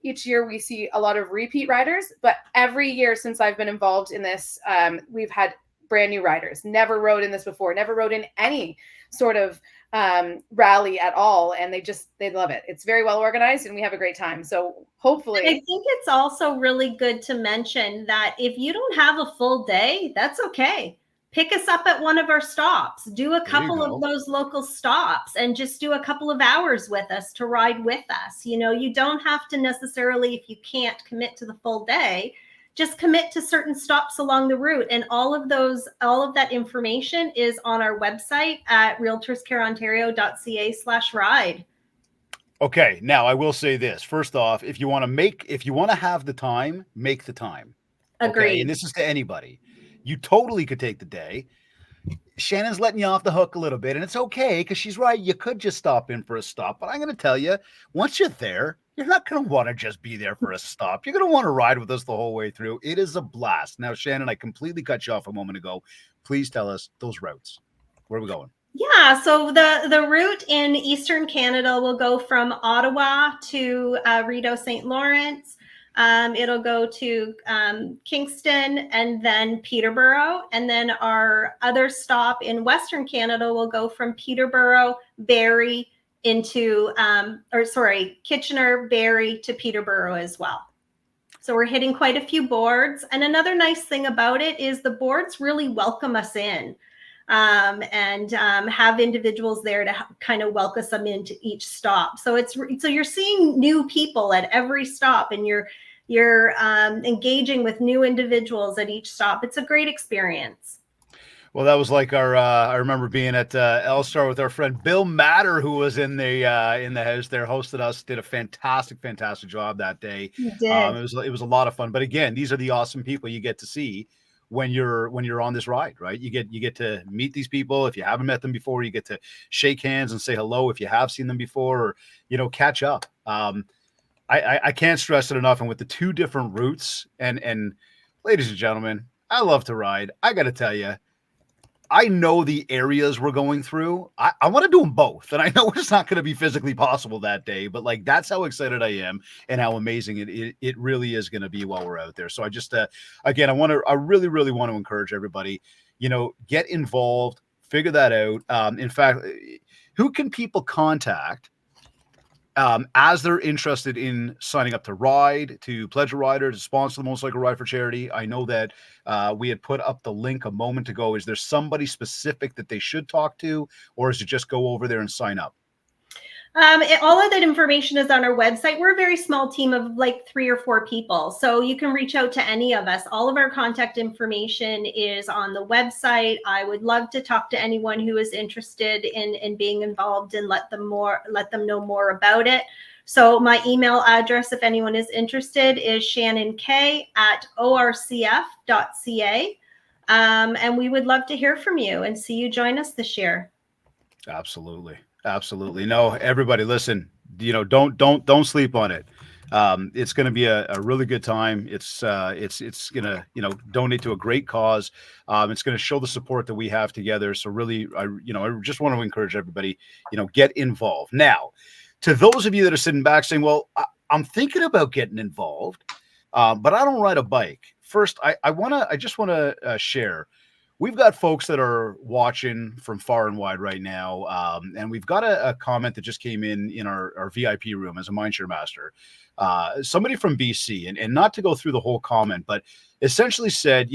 each year we see a lot of repeat riders, but every year since I've been involved in this, we've had brand new riders, never rode in this before, never rode in any sort of rally at all, and they love it. It's very well organized, and we have a great time. So hopefully, I think it's also really good to mention that if you don't have a full day, that's okay. Pick us up at one of our stops. Do a couple of those local stops, and just do a couple of hours with us to ride with us. You don't have to necessarily, if you can't commit to the full day, just commit to certain stops along the route. And all of that information is on our website at realtorscareontario.ca/ride. Okay, now I will say this. First off, if you want to have the time, make the time. Agreed. Okay? And this is to anybody. You totally could take the day. Shannon's letting you off the hook a little bit, and it's okay, because she's right. You could just stop in for a stop, but I'm going to tell you, once you're there, you're not going to want to just be there for a stop. You're going to want to ride with us the whole way through. It is a blast. Now, Shannon, I completely cut you off a moment ago. Please tell us those routes. Where are we going? Yeah, so the route in Eastern Canada will go from Ottawa to Rideau St. Lawrence. It'll go to Kingston and then Peterborough. And then our other stop in Western Canada will go from Peterborough, Barrie into, Kitchener, Barrie to Peterborough as well. So we're hitting quite a few boards. And another nice thing about it is the boards really welcome us in. And have individuals there to kind of welcome them into each stop. So you're seeing new people at every stop, and you're engaging with new individuals at each stop. It's a great experience. Well, that was like I remember being at L-Star with our friend Bill Matter, who was in the house there, hosted us, did a fantastic job that day. You did. It was a lot of fun. But again, these are the awesome people you get to see when you're on this ride, right? You get to meet these people. If you haven't met them before, you get to shake hands and say hello if you have seen them before, or catch up. I can't stress it enough. And with the two different routes, and ladies and gentlemen, I love to ride. I got to tell you, I know the areas we're going through. I want to do them both. And I know it's not going to be physically possible that day, but like, that's how excited I am and how amazing it really is going to be while we're out there. So I just, again, I really, really want to encourage everybody, get involved, figure that out. In fact, who can people contact as they're interested in signing up to ride, to pledge a rider, to sponsor the Motorcycle Ride for Charity. I know that we had put up the link a moment ago. Is there somebody specific that they should talk to, or is it just go over there and sign up? All of that information is on our website. We're a very small team of like 3 or 4 people. So you can reach out to any of us. All of our contact information is on the website. I would love to talk to anyone who is interested in being involved and let them know more about it. So my email address, if anyone is interested, is shannonk@orcf.ca. And we would love to hear from you and see you join us this year. Absolutely. Absolutely. No, everybody listen, don't sleep on it. It's going to be a really good time. It's going to, donate to a great cause. It's going to show the support that we have together. So really, I just want to encourage everybody, get involved. Now, to those of you that are sitting back saying, well, I'm thinking about getting involved, but I don't ride a bike. First, I just want to share. We've got folks that are watching from far and wide right now, and we've got a comment that just came in our VIP room as a MindShare master. Somebody from BC, and not to go through the whole comment, but essentially said,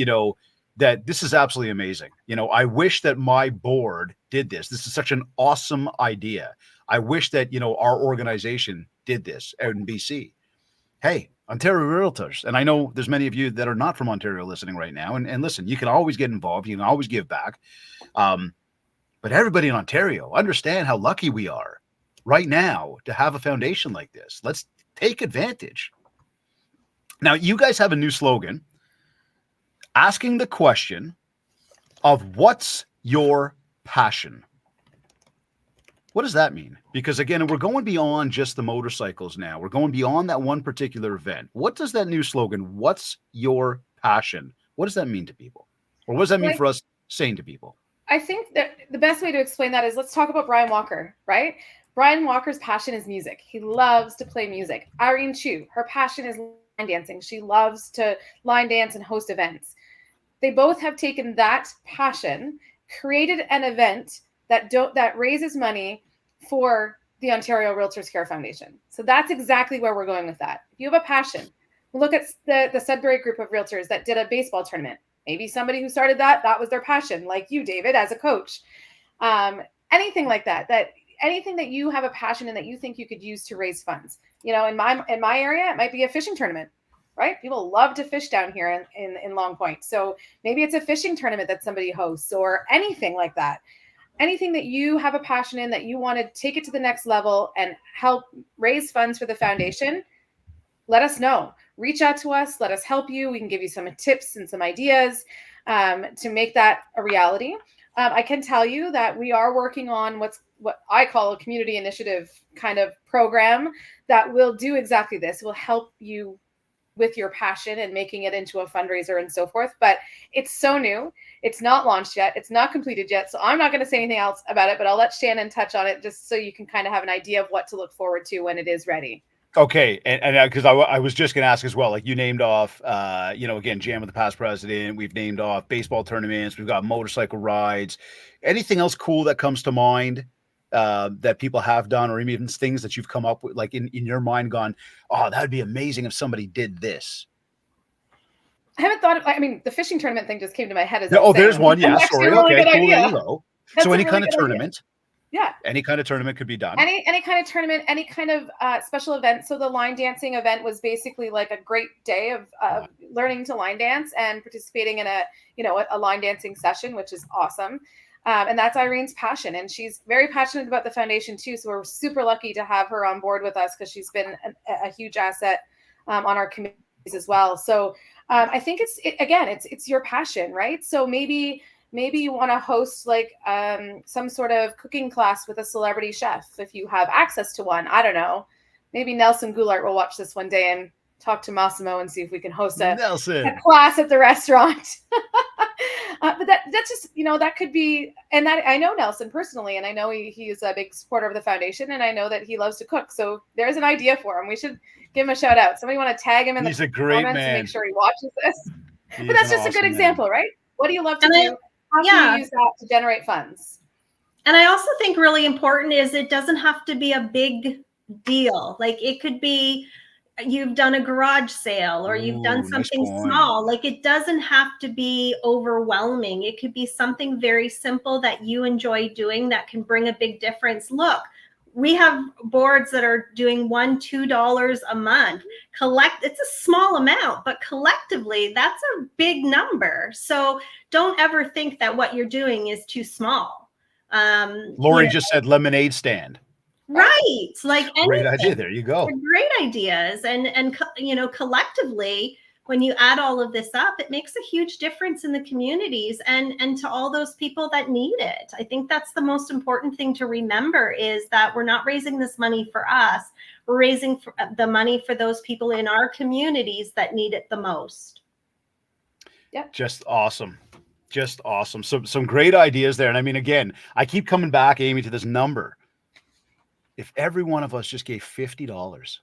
that this is absolutely amazing. I wish that my board did this. This is such an awesome idea. I wish that, our organization did this out in BC. Hey, Ontario Realtors. And I know there's many of you that are not from Ontario listening right now. And listen, you can always get involved. You can always give back. But everybody in Ontario, understand how lucky we are right now to have a foundation like this. Let's take advantage. Now, you guys have a new slogan asking the question of what's your passion? What does that mean? Because again, we're going beyond just the motorcycles now. We're going beyond that one particular event. What does that new slogan, what's your passion? What does that mean to people? Or what does that mean for us saying to people? I think that the best way to explain that is let's talk about Brian Walker, right? Brian Walker's passion is music. He loves to play music. Irene Chu, her passion is line dancing. She loves to line dance and host events. They both have taken that passion, created an event that raises money for the Ontario REALTORS Care Foundation. So that's exactly where we're going with that. If you have a passion, look at the Sudbury group of realtors that did a baseball tournament. Maybe somebody who started that was their passion, like you, David, as a coach. Anything like that anything that you have a passion and that you think you could use to raise funds. In my area, it might be a fishing tournament, right? People love to fish down here in Long Point. So maybe it's a fishing tournament that somebody hosts or anything like that. Anything that you have a passion in that you want to take it to the next level and help raise funds for the foundation, let us know. Reach out to us. Let us help you. We can give you some tips and some ideas to make that a reality. I can tell you that we are working on what I call a community initiative kind of program that will do exactly this. It will help you with your passion and making it into a fundraiser and so forth. But it's so new. It's not launched yet. It's not completed yet. So I'm not going to say anything else about it, but I'll let Shannon touch on it just so you can kind of have an idea of what to look forward to when it is ready. Okay. And because I was just going to ask as well, like you named off, again, Jam with the Past President. We've named off baseball tournaments. We've got motorcycle rides. Anything else cool that comes to mind that people have done, or even things that you've come up with, like in your mind gone, oh, that would be amazing if somebody did this? I haven't thought of, the fishing tournament thing just came to my head. There's one. Yeah, sorry. Okay, cool. There you go. So any kind of tournament. Yeah. Any kind of tournament could be done. Any kind of tournament, any kind of special event. So the line dancing event was basically like a great day of learning to line dance and participating in a line dancing session, which is awesome. And that's Irene's passion. And she's very passionate about the foundation too. So we're super lucky to have her on board with us because she's been a huge asset on our committees as well. So I think it's your passion, right? So maybe you want to host like some sort of cooking class with a celebrity chef if you have access to one. I don't know. Maybe Nelson Goulart will watch this one day and talk to Massimo and see if we can host a class at the restaurant. But that's just, that could be, and that I know Nelson personally, and I know he is a big supporter of the foundation, and I know that he loves to cook. So there's an idea for him. We should give him a shout out. Somebody want to tag him in the comments and make sure he watches this. But that's just a good example, right? What do you love to do? How can you use that to generate funds? And I also think really important is it doesn't have to be a big deal. Like it could be you've done a garage sale or you've done Nice something point. small. Like it doesn't have to be overwhelming. It could be something very simple that you enjoy doing that can bring a big difference. Look, we have boards that are doing $1-2 a month. It's a small amount, but collectively that's a big number. So don't ever think that what you're doing is too small. Lori just said lemonade stand. Right. Like Great anything. idea. There you go. They're great ideas. And you know, collectively, when you add all of this up, it makes a huge difference in the communities and to all those people that need it. I think that's the most important thing to remember is that we're not raising this money for us. We're raising the money for those people in our communities that need it the most. Yeah. Just awesome. Just awesome. Some great ideas there. And I mean, again, I keep coming back, Amie, to this number. If every one of us just gave $50,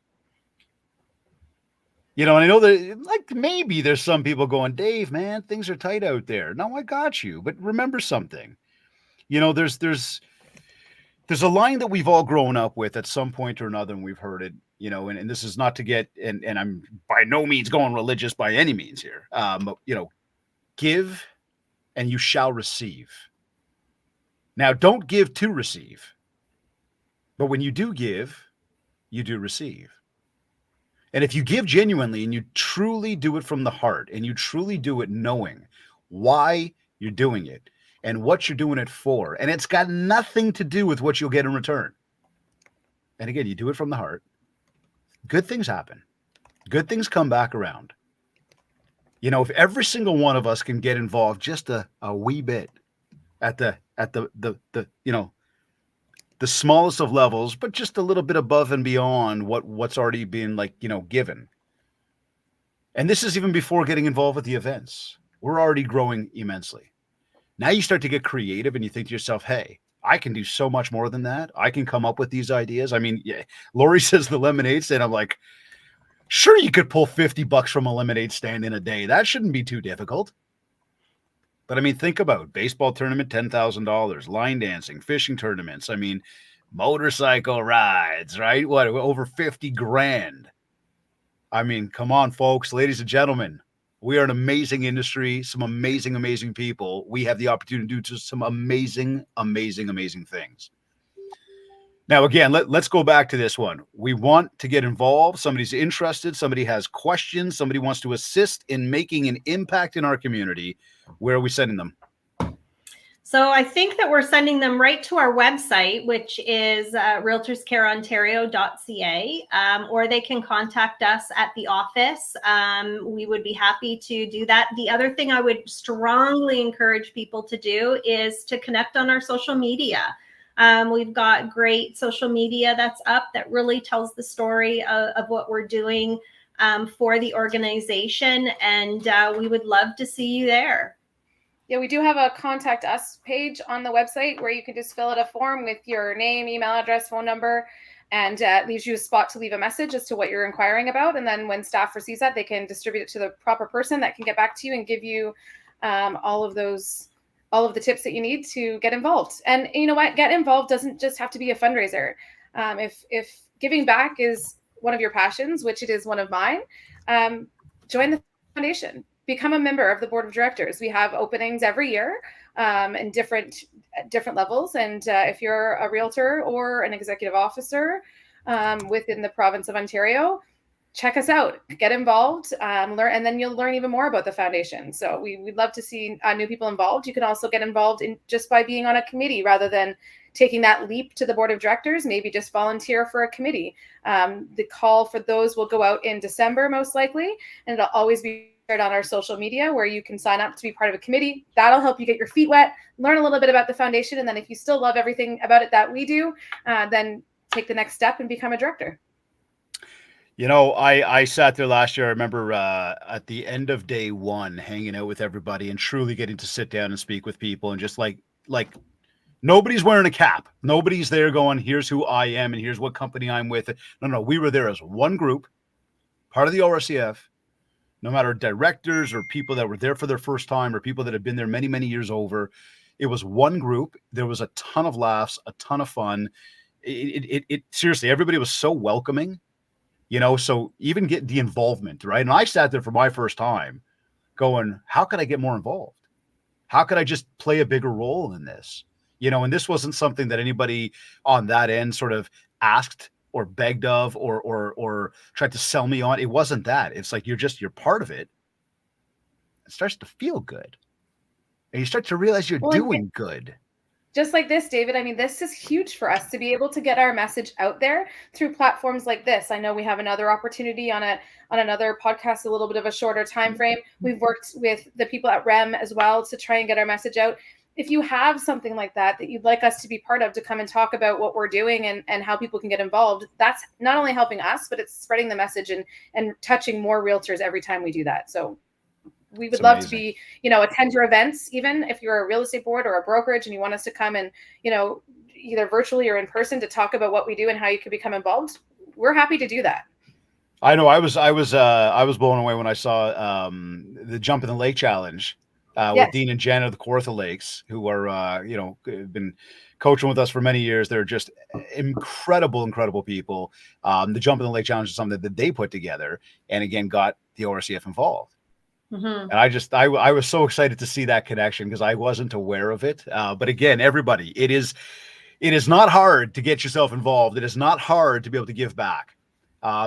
you know, and I know that like maybe there's some people going, Dave, man, things are tight out there. No, I got you. But remember something, you know, there's a line that we've all grown up with at some point or another, and we've heard it, you know, and this is not to get, and I'm by no means going religious by any means here. You know, give and you shall receive. Now, don't give to receive. But when you do give, you do receive. And if you give genuinely and you truly do it from the heart and you truly do it knowing why you're doing it and what you're doing it for, and it's got nothing to do with what you'll get in return. And again, you do it from the heart. Good things happen. Good things come back around. You know, if every single one of us can get involved just a wee bit at the you know, the smallest of levels, but just a little bit above and beyond what's already been like, you know, given. And this is even before getting involved with the events. We're already growing immensely. Now you start to get creative and you think to yourself, hey, I can do so much more than that. I can come up with these ideas. I mean, yeah, Lori says the lemonade stand. I'm like, sure, you could pull $50 from a lemonade stand in a day. That shouldn't be too difficult. But I mean, think about baseball tournament, $10,000, line dancing, fishing tournaments. I mean, motorcycle rides, right? What, over 50 grand. I mean, come on, folks, ladies and gentlemen, we are an amazing industry, some amazing, amazing people. We have the opportunity to do just some amazing, amazing, amazing things. Now, again, let's go back to this one. We want to get involved. Somebody's interested. Somebody has questions. Somebody wants to assist in making an impact in our community. Where are we sending them? So I think that we're sending them right to our website, which is realtorscareontario.ca, or they can contact us at the office. We would be happy to do that. The other thing I would strongly encourage people to do is to connect on our social media. We've got great social media that's up that really tells the story of what we're doing for the organization. And we would love to see you there. Yeah, we do have a contact us page on the website where you can just fill out a form with your name, email address, phone number, and it leaves you a spot to leave a message as to what you're inquiring about. And then when staff receives that, they can distribute it to the proper person that can get back to you and give you all of the tips that you need to get involved. And you know what? Get involved doesn't just have to be a fundraiser. If giving back is one of your passions, which it is one of mine, join the foundation. Become a member of the board of directors. We have openings every year in different levels. And if you're a realtor or an executive officer within the province of Ontario, check us out, get involved, learn, and then you'll learn even more about the foundation. So we'd love to see new people involved. You can also get involved in just by being on a committee rather than taking that leap to the board of directors. Maybe just volunteer for a committee. The call for those will go out in December, most likely, and it'll always be on our social media where you can sign up to be part of a committee. That'll help you get your feet wet, learn a little bit about the foundation, and then if you still love everything about it that we do, then take the next step and become a director. You know, I sat there last year. I remember at the end of day one, hanging out with everybody and truly getting to sit down and speak with people, and just like nobody's wearing a cap. Nobody's there going, here's who I am and here's what company I'm with. No, we were there as one group, part of the ORCF. No matter directors or people that were there for their first time or people that have been there many, many years over, it was one group. There was a ton of laughs, a ton of fun. it seriously, everybody was so welcoming, so even get the involvement, right? And I sat there for my first time going, how could I get more involved? How could I just play a bigger role in this? And this wasn't something that anybody on that end sort of asked or begged of or tried to sell me on. It wasn't that. It's like you're part of it. It starts to feel good. And you start to realize you're doing good. Just like this, David, I mean, this is huge for us to be able to get our message out there through platforms like this. I know we have another opportunity on another podcast, a little bit of a shorter time frame. We've worked with the people at REM as well to try and get our message out. If you have something like that you'd like us to be part of, to come and talk about what we're doing and how people can get involved, that's not only helping us, but it's spreading the message and touching more realtors every time we do that. So we would love to be, attend your events, even if you're a real estate board or a brokerage and you want us to come and, either virtually or in person to talk about what we do and how you can become involved. We're happy to do that. I know I was blown away when I saw the Jump in the Lake Challenge with Dean and Jen of the Kawartha Lakes, who are, been coaching with us for many years. They're just incredible people. The Jump in the Lake Challenge is something that they put together and again, got the ORCF involved. And I was so excited to see that connection because I wasn't aware of it. But again, everybody, it is not hard to get yourself involved. It is not hard to be able to give back.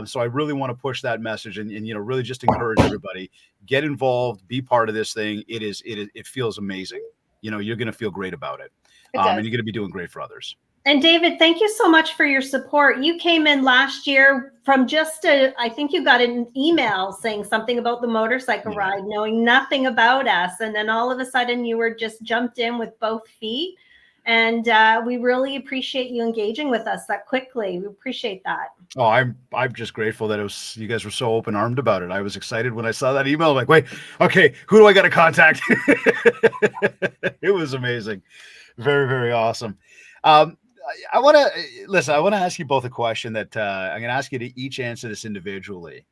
So I really want to push that message and really just encourage everybody, get involved, be part of this thing. It feels amazing. You're going to feel great about it. And you're going to be doing great for others. And David, thank you so much for your support. You came in last year from I think you got an email saying something about the motorcycle ride, knowing nothing about us. And then all of a sudden you were just jumped in with both feet. And we really appreciate you engaging with us that quickly. We appreciate that. Oh, I'm just grateful that you guys were so open armed about it. I was excited when I saw that email. I'm like, wait, okay, who do I got to contact? It was amazing. Very, very awesome. I want to ask you both a question that I'm going to ask you to each answer this individually.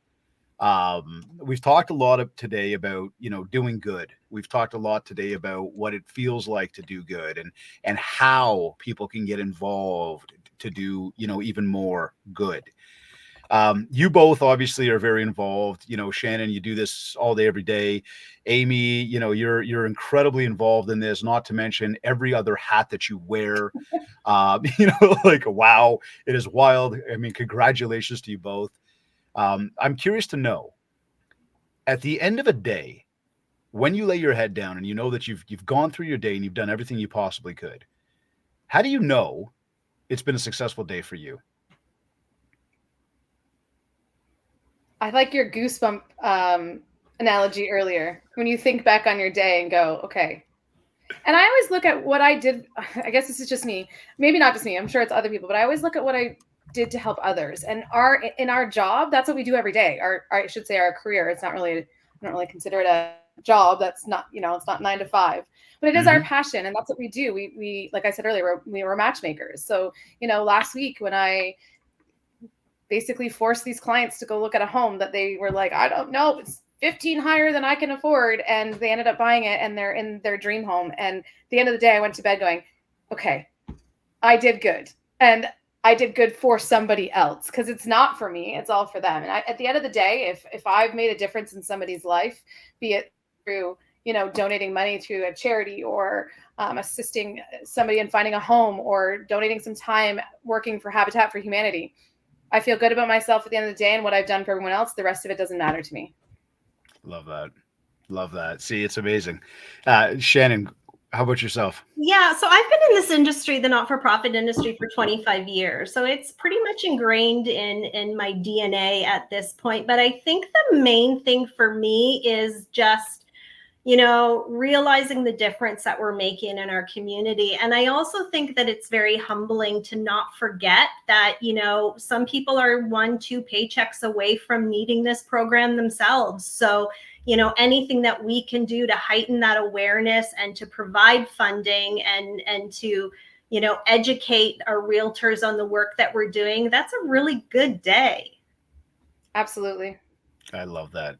We've talked a lot today about, doing good. We've talked a lot today about what it feels like to do good and how people can get involved to do, even more good. You both obviously are very involved. Shannon, you do this all day, every day. Amie, you're incredibly involved in this, not to mention every other hat that you wear. Like, wow, it is wild. I mean, congratulations to you both. I'm curious to know, at the end of a day, when you lay your head down and you know that you've gone through your day and you've done everything you possibly could, how do you know it's been a successful day for you? I like your goosebump analogy earlier, when you think back on your day and go, okay. And I always look at what I did. I guess this is just me, maybe not just me. I'm sure it's other people, but I always look at what I did to help others. And in our job, that's what we do every day. I should say our career. It's not really, I don't really consider it a job. That's not, it's not 9 to 5, but it is our passion. And that's what we do. We like I said earlier, we were matchmakers. So, last week when I basically forced these clients to go look at a home that they were like, I don't know, it's 15 higher than I can afford. And they ended up buying it and they're in their dream home. And at the end of the day, I went to bed going, okay, I did good. And I did good for somebody else, because it's not for me, it's all for them. And at the end of the day, if I've made a difference in somebody's life, be it through, donating money to a charity or assisting somebody in finding a home or donating some time working for Habitat for Humanity, I feel good about myself at the end of the day and what I've done for everyone else. The rest of it doesn't matter to me. Love that. Love that. See, it's amazing. Shannon, how about yourself? Yeah, so I've been in this industry, the not-for-profit industry, for 25 years. So it's pretty much ingrained in my DNA at this point. But I think the main thing for me is just, realizing the difference that we're making in our community. And I also think that it's very humbling to not forget that, some people are 1-2 paychecks away from needing this program themselves. So, anything that we can do to heighten that awareness and to provide funding and to, educate our realtors on the work that we're doing, that's a really good day. Absolutely. I love that.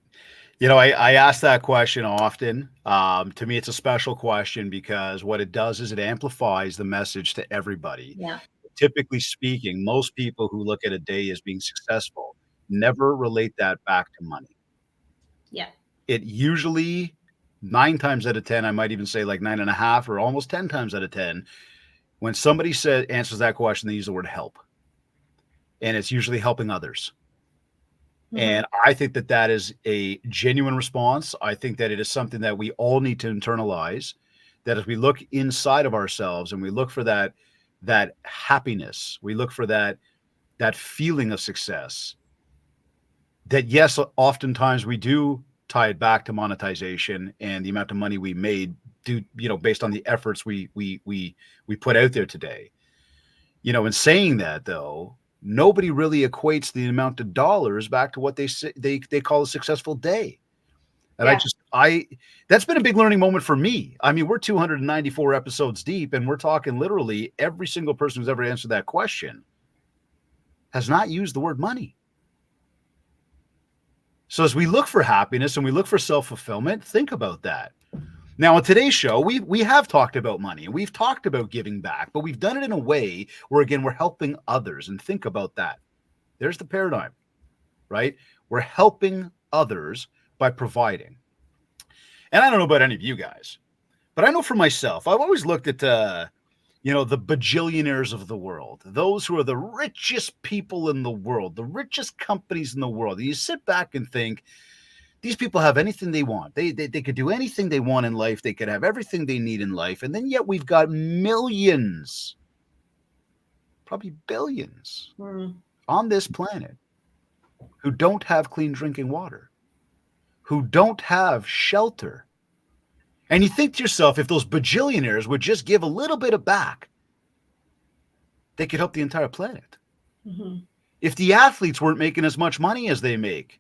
I ask that question often. To me, it's a special question because what it does is it amplifies the message to everybody. Yeah. typically speaking, most people who look at a day as being successful never relate that back to money. Yeah. It usually 9 times out of 10, I might even say like 9.5 or almost 10 times out of 10, when somebody answers that question, they use the word help. And it's usually helping others. And I think that that is a genuine response. I think that it is something that we all need to internalize, that as we look inside of ourselves and we look for that happiness, we look for that feeling of success, that yes, oftentimes we do tie it back to monetization and the amount of money we made based on the efforts we put out there today. In saying that, though, nobody really equates the amount of dollars back to what they call a successful day. And that's been a big learning moment for me. I mean, we're 294 episodes deep, and we're talking literally every single person who's ever answered that question has not used the word money. So as we look for happiness and we look for self-fulfillment, think about that. Now, on today's show, we have talked about money and we've talked about giving back, but we've done it in a way where, again, we're helping others. And think about that. There's the paradigm, right? We're helping others by providing. And I don't know about any of you guys, but I know for myself, I've always looked at, the bajillionaires of the world, those who are the richest people in the world, the richest companies in the world. And you sit back and think, these people have anything they want. They could do anything they want in life. They could have everything they need in life. And then yet we've got millions, probably billions on this planet who don't have clean drinking water, who don't have shelter. And you think to yourself, if those bajillionaires would just give a little bit of back, they could help the entire planet. If the athletes weren't making as much money as they make,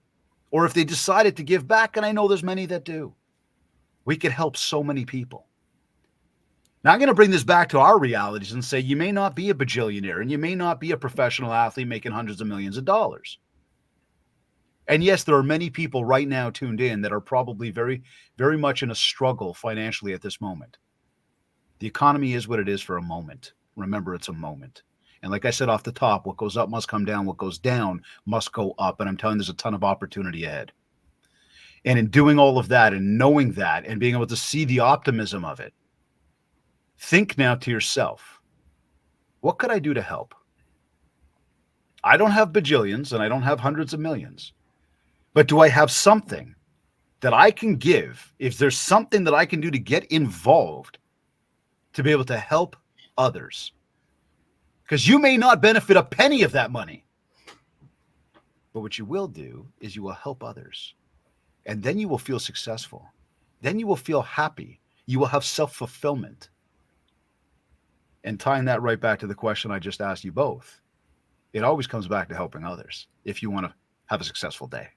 or if they decided to give back, and I know there's many that do, we could help so many people. Now, I'm going to bring this back to our realities and say you may not be a bajillionaire and you may not be a professional athlete making hundreds of millions of dollars. And yes, there are many people right now tuned in that are probably very, very much in a struggle financially at this moment. The economy is what it is for a moment. Remember, it's a moment. And like I said off the top, what goes up must come down. What goes down must go up. And I'm telling you, there's a ton of opportunity ahead. And in doing all of that and knowing that and being able to see the optimism of it, think now to yourself, what could I do to help? I don't have bajillions and I don't have hundreds of millions, but do I have something that I can give? If there's something that I can do to get involved to be able to help others, because you may not benefit a penny of that money, but what you will do is you will help others, and then you will feel successful. Then you will feel happy. You will have self-fulfillment. And tying that right back to the question I just asked you both, it always comes back to helping others if you want to have a successful day.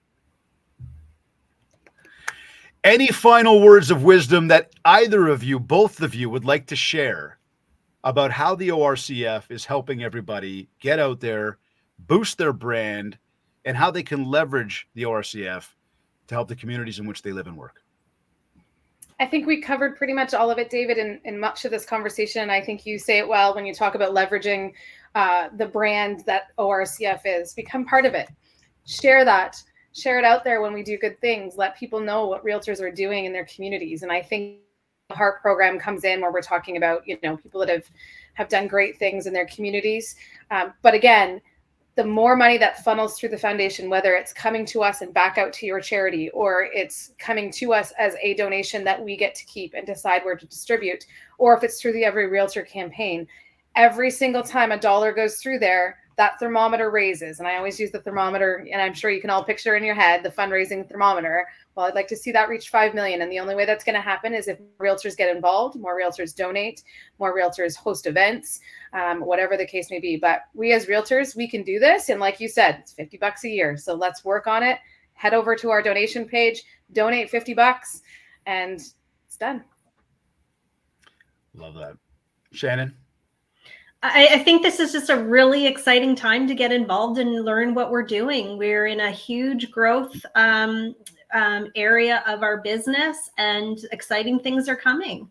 Any final words of wisdom that either of you, both of you, would like to share about how the ORCF is helping everybody get out there, boost their brand, and how they can leverage the ORCF to help the communities in which they live and work? I think we covered pretty much all of it, David, in much of this conversation. I think you say it well when you talk about leveraging the brand that ORCF is. Become part of it. Share that. Share it out there when we do good things. Let people know what realtors are doing in their communities. And I think the HEART program comes in where we're talking about, people that have done great things in their communities. But again, the more money that funnels through the foundation, whether it's coming to us and back out to your charity, or it's coming to us as a donation that we get to keep and decide where to distribute, or if it's through the Every Realtor campaign, every single time a dollar goes through there, that thermometer raises. And I always use the thermometer, and I'm sure you can all picture in your head the fundraising thermometer. Well, I'd like to see that reach 5 million. And the only way that's going to happen is if realtors get involved, more realtors donate, more realtors host events, whatever the case may be. But we as realtors, we can do this. And like you said, it's $50 a year. So let's work on it. Head over to our donation page, donate $50, and it's done. Love that. Shannon? I think this is just a really exciting time to get involved and learn what we're doing. We're in a huge growth area of our business, and exciting things are coming.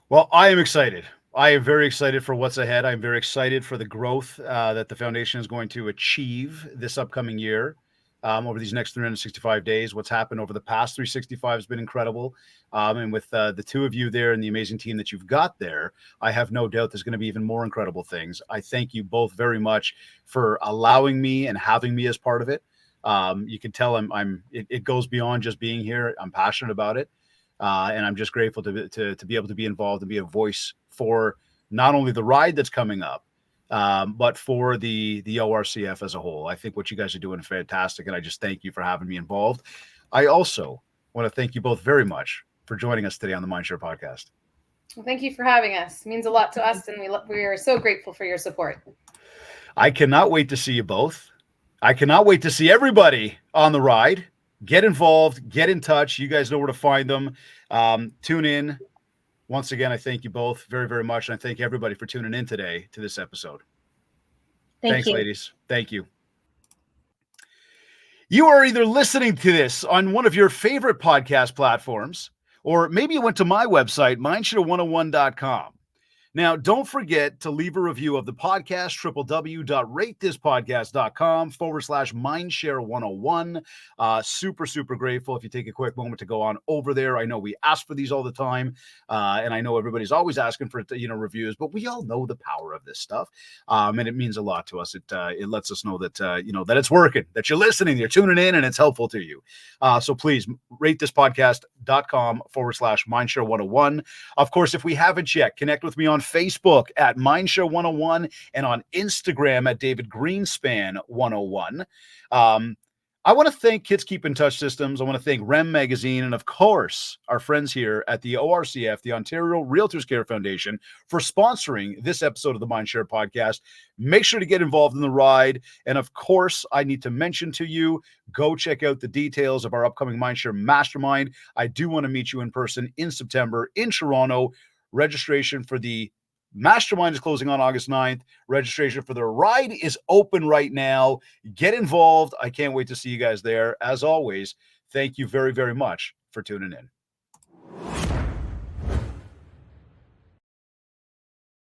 Well, I am excited. I am very excited for what's ahead. I'm very excited for the growth that the foundation is going to achieve this upcoming year. Over these next 365 days, what's happened over the past 365 has been incredible. And with the two of you there and the amazing team that you've got there, I have no doubt there's going to be even more incredible things. I thank you both very much for allowing me and having me as part of it. You can tell it goes beyond just being here. I'm passionate about it. And I'm just grateful to be able to be involved and be a voice for not only the ride that's coming up, but for the ORCF as a whole. I think what you guys are doing is fantastic, and I just thank you for having me involved. I also want to thank you both very much for joining us today on the MindShare podcast. Well, thank you for having us. It means a lot to us, and we are so grateful for your support. I cannot wait to see you both. I cannot wait to see everybody on the ride. Get involved, get in touch. You guys know where to find them. Tune in. Once again, I thank you both very, very much. And I thank everybody for tuning in today to this episode. Thanks, ladies. Thank you. You are either listening to this on one of your favorite podcast platforms, or maybe you went to my website, mindshare101.com. Now, don't forget to leave a review of the podcast, www.ratethispodcast.com/mindshare101. Super, super grateful if you take a quick moment to go on over there. I know we ask for these all the time, and I know everybody's always asking for reviews, but we all know the power of this stuff, and it means a lot to us. It lets us know that that it's working, that you're listening, you're tuning in, and it's helpful to you. So please, ratethispodcast.com/mindshare101. Of course, if we haven't yet, connect with me on Facebook at MindShare101 and on Instagram at David Greenspan101. I want to thank Kids Keep in Touch Systems. I want to thank REM Magazine and, of course, our friends here at the ORCF, the Ontario REALTORS Care Foundation, for sponsoring this episode of the MindShare podcast. Make sure to get involved in the ride. And, of course, I need to mention to you, go check out the details of our upcoming MindShare Mastermind. I do want to meet you in person in September in Toronto. Registration for the Mastermind is closing on August 9th. Registration for the ride is open right now. Get involved. I can't wait to see you guys there. As always, thank you very, very much for tuning in.